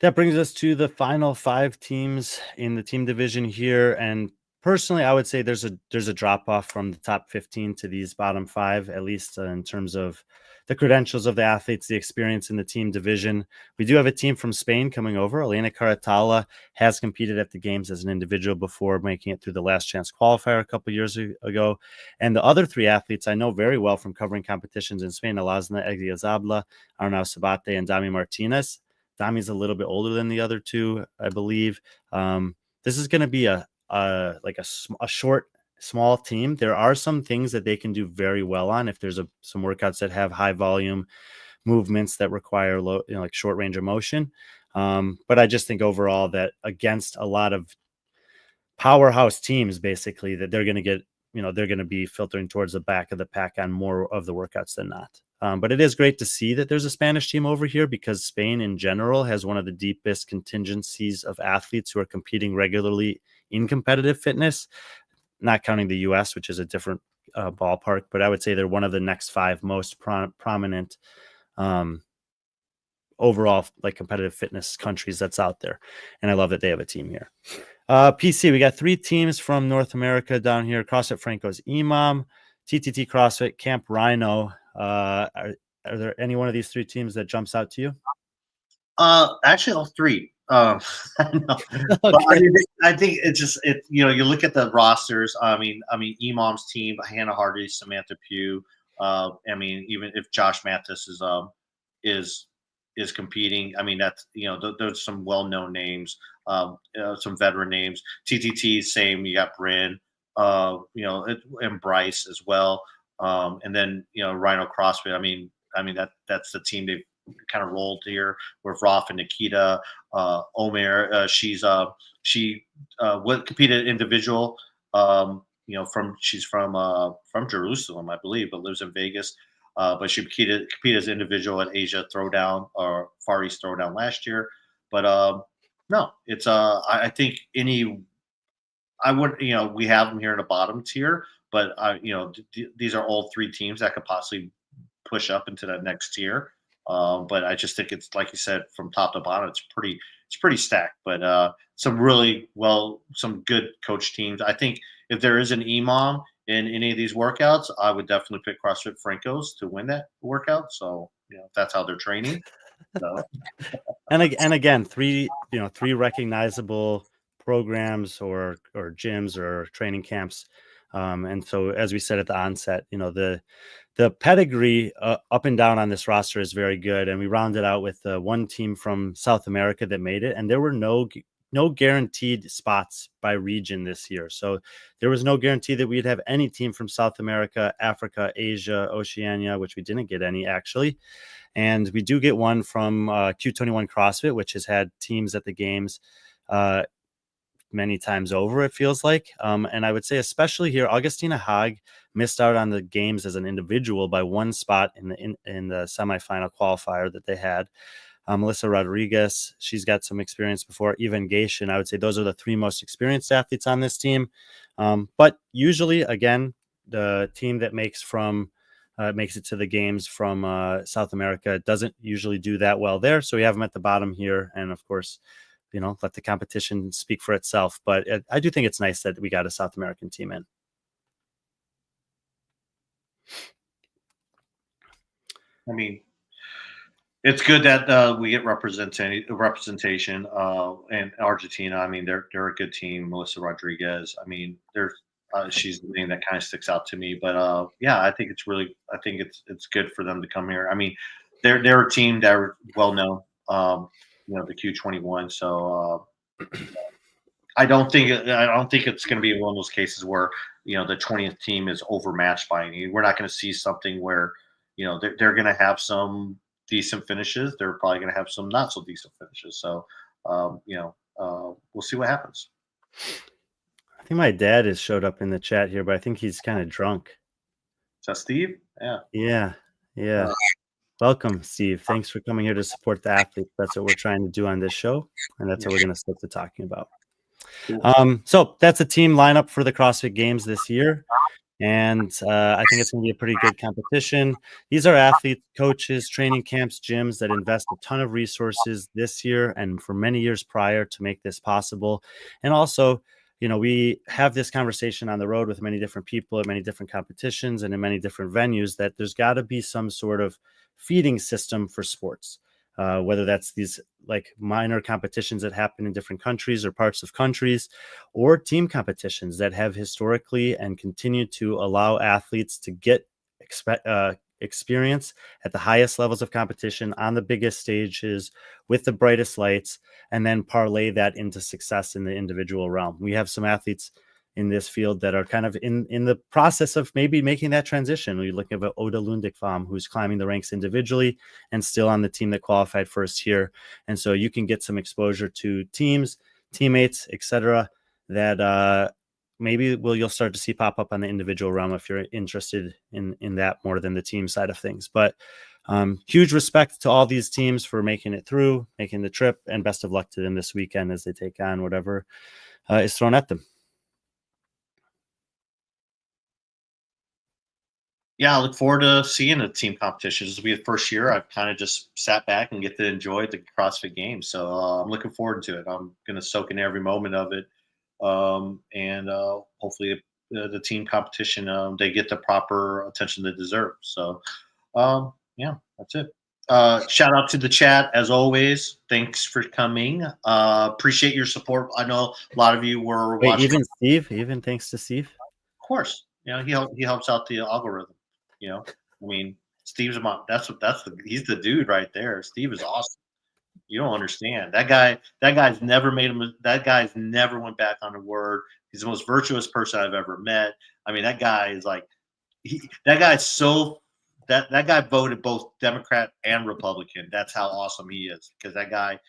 That brings us to the final 5 teams in the team division here. And personally, I would say there's a drop off from the top 15 to these bottom 5, at least in terms of the credentials of the athletes, the experience in the team division. We do have a team from Spain coming over. Elena Caratala has competed at the games as an individual before making it through the last chance qualifier a couple years ago. And the other 3 athletes I know very well from covering competitions in Spain: Alazna Egiazabla, Arnau Sabate, and Dami Martinez. Dami's a little bit older than the other 2, I believe. This is going to be a short, small team. There are some things that they can do very well on if there's some workouts that have high volume movements that require low, like short range of motion. But I just think overall that against a lot of powerhouse teams, basically, that they're going to get, they're going to be filtering towards the back of the pack on more of the workouts than not. But it is great to see that there's a Spanish team over here, because Spain in general has one of the deepest contingencies of athletes who are competing regularly in competitive fitness, not counting the US, which is a different ballpark. But I would say they're one of the next 5 most prominent overall like competitive fitness countries that's out there. And I love that they have a team here. PC, we got 3 teams from North America down here: CrossFit Franco's EMOM, TTT CrossFit, Camp Rhino. Are there any one of these 3 teams that jumps out to you? Actually, all 3. No. But I think it's just you look at the rosters. I mean, EMOM's team: Hannah Hardy, Samantha Pugh. Even if Josh Mathis is competing, I mean, that's there's some well-known names, some veteran names. TTT, same. You got Bryn, and Bryce as well. And then Rhino CrossFit. I mean that's the team they've kind of rolled here with Rolf and Nikita. Omer, she competed individual. She's from Jerusalem, I believe, but lives in Vegas. But she competed as individual at Asia Throwdown or Far East Throwdown last year. But no, it's I think I would we have them here in the bottom tier, but these are all 3 teams that could possibly push up into that next tier. But I just think it's, like you said, from top to bottom, it's pretty stacked. But some good coach teams. I think if there is an EMOM in any of these workouts, I would definitely pick CrossFit Franco's to win that workout. So if that's how they're training. So. and again, 3 recognizable programs or gyms or training camps. And so, as we said at the onset, the pedigree up and down on this roster is very good. And we rounded out with 1 team from South America that made it, and there were no guaranteed spots by region this year. So there was no guarantee that we'd have any team from South America, Africa, Asia, Oceania, which we didn't get any actually. And we do get one from Q21 CrossFit, which has had teams at the games many times over, it feels like. And I would say especially here, Augustina Haag missed out on the games as an individual by 1 spot in the semifinal qualifier that they had. Melissa Rodriguez, she's got some experience before. Even Gation, I would say those are the 3 most experienced athletes on this team. But usually, again, the team that makes it to the games from South America doesn't usually do that well there. So we have them at the bottom here. And of course, let the competition speak for itself. But I do think it's nice that we got a South American team in. I mean, it's good that we get representation in Argentina. I mean, they're a good team. Melissa Rodriguez. I mean, she's the name that kind of sticks out to me. But yeah, I think it's good for them to come here. I mean, they're a team that are well known. The Q21. So I don't think it's going to be one of those cases where the 20th team is overmatched by any. We're not going to see something where they're going to have some decent finishes. They're probably going to have some not so decent finishes. So we'll see what happens. I think my dad has showed up in the chat here, but I think he's kind of drunk. Is that Steve? Yeah. Welcome, Steve. Thanks for coming here to support the athletes. That's what we're trying to do on this show, and that's what we're going to stick to talking about. Cool. So that's a team lineup for the CrossFit Games this year. And I think it's going to be a pretty good competition. These are athletes, coaches, training camps, gyms that invest a ton of resources this year and for many years prior to make this possible. And also, we have this conversation on the road with many different people at many different competitions and in many different venues that there's got to be some sort of feeding system for sports, whether that's these like minor competitions that happen in different countries or parts of countries, or team competitions that have historically and continue to allow athletes to get experience at the highest levels of competition on the biggest stages with the brightest lights, and then parlay that into success in the individual realm. We have some athletes in this field that are kind of in the process of maybe making that transition. We look at Oda Lundikvam, who's climbing the ranks individually and still on the team that qualified first here. And so you can get some exposure to teams, teammates, etc. that maybe you'll start to see pop up on the individual realm if you're interested in that more than the team side of things. But huge respect to all these teams for making it through, making the trip, and best of luck to them this weekend as they take on whatever is thrown at them. Yeah, I look forward to seeing the team competitions. This will be the first year I've kind of just sat back and get to enjoy the CrossFit Games. So I'm looking forward to it. I'm going to soak in every moment of it. And hopefully the team competition, they get the proper attention they deserve. So yeah, that's it. Shout out to the chat as always. Thanks for coming. Appreciate your support. I know a lot of you were watching. Even Steve, even thanks to Steve. Of course, he helps out the algorithm. I mean, Steve's he's the dude right there. Steve is awesome. You don't understand. That guy's never went back on a word. He's the most virtuous person I've ever met. I mean, that guy is like, that guy voted both Democrat and Republican. That's how awesome he is. Because that guy,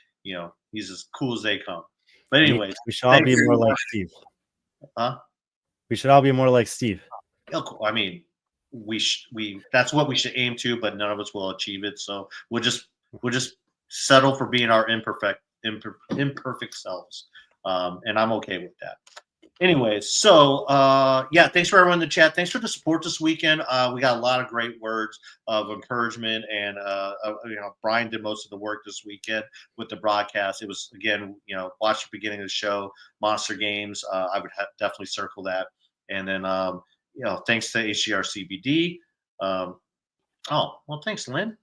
he's as cool as they come. But anyways, we should all be more like Steve. Huh? We should all be more like Steve. I mean, that's what we should aim to, but none of us will achieve it. So we'll just settle for being our imperfect selves, and I'm okay with that. Anyways, so yeah, thanks for everyone in the chat. Thanks for the support this weekend. We got a lot of great words of encouragement, and Brian did most of the work this weekend with the broadcast. It was, again, watch the beginning of the show, Monster Games. I would definitely circle that, and then thanks to HGR CBD. Thanks, Lynn.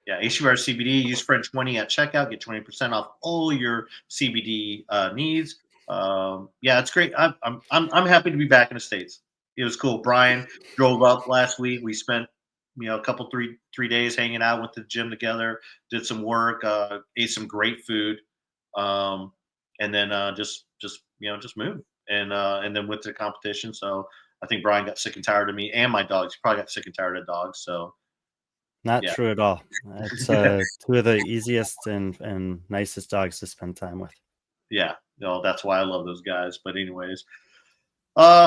Yeah, HGR CBD. Use French20 at checkout. Get 20% off all your CBD needs. Yeah, it's great. I'm happy to be back in the States. It was cool. Brian drove up last week. We spent a couple 3 days hanging out, went to the gym together, did some work, ate some great food, and then just moved and then went to the competition. So I think Brian got sick and tired of me and my dogs. He probably got sick and tired of dogs. So not true at all. It's two of the easiest and nicest dogs to spend time with. Yeah, that's why I love those guys. But anyways,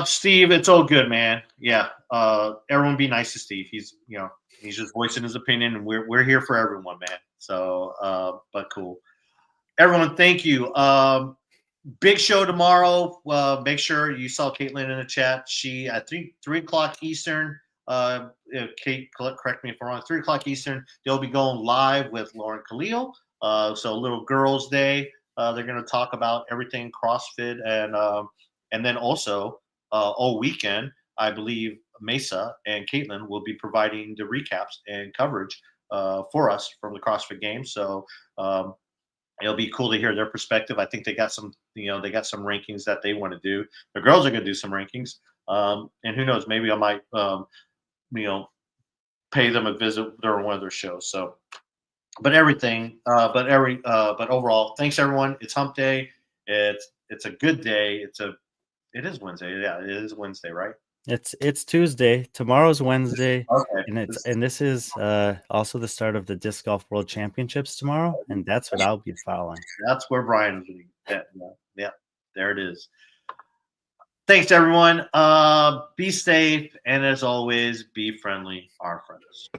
Steve, it's all good, man. Yeah. Everyone be nice to Steve. He's just voicing his opinion, and we're here for everyone, man. So, but cool. Everyone, thank you. Big show tomorrow. Make sure you saw Caitlin in the chat. She at 3 o'clock Eastern. Kate, correct me if I'm wrong. 3 o'clock Eastern. They'll be going live with Lauren Khalil. So Little Girls Day. They're going to talk about everything CrossFit and then also all weekend. I believe Mesa and Caitlin will be providing the recaps and coverage for us from the CrossFit Games. So. It'll be cool to hear their perspective. I think they got some rankings that they want to do. The girls are going to do some rankings, and who knows? Maybe I might, pay them a visit during one of their shows. So, but overall, thanks everyone. It's Hump Day. It's a good day. It is Wednesday. Yeah, it is Wednesday, right? It's Tuesday. Tomorrow's Wednesday. Okay. And this is also the start of the Disc Golf World Championships tomorrow, and that's what I'll be following. That's where Brian is leading. Yeah, there it is. Thanks, everyone. Be safe, and as always, be friendly, our friends.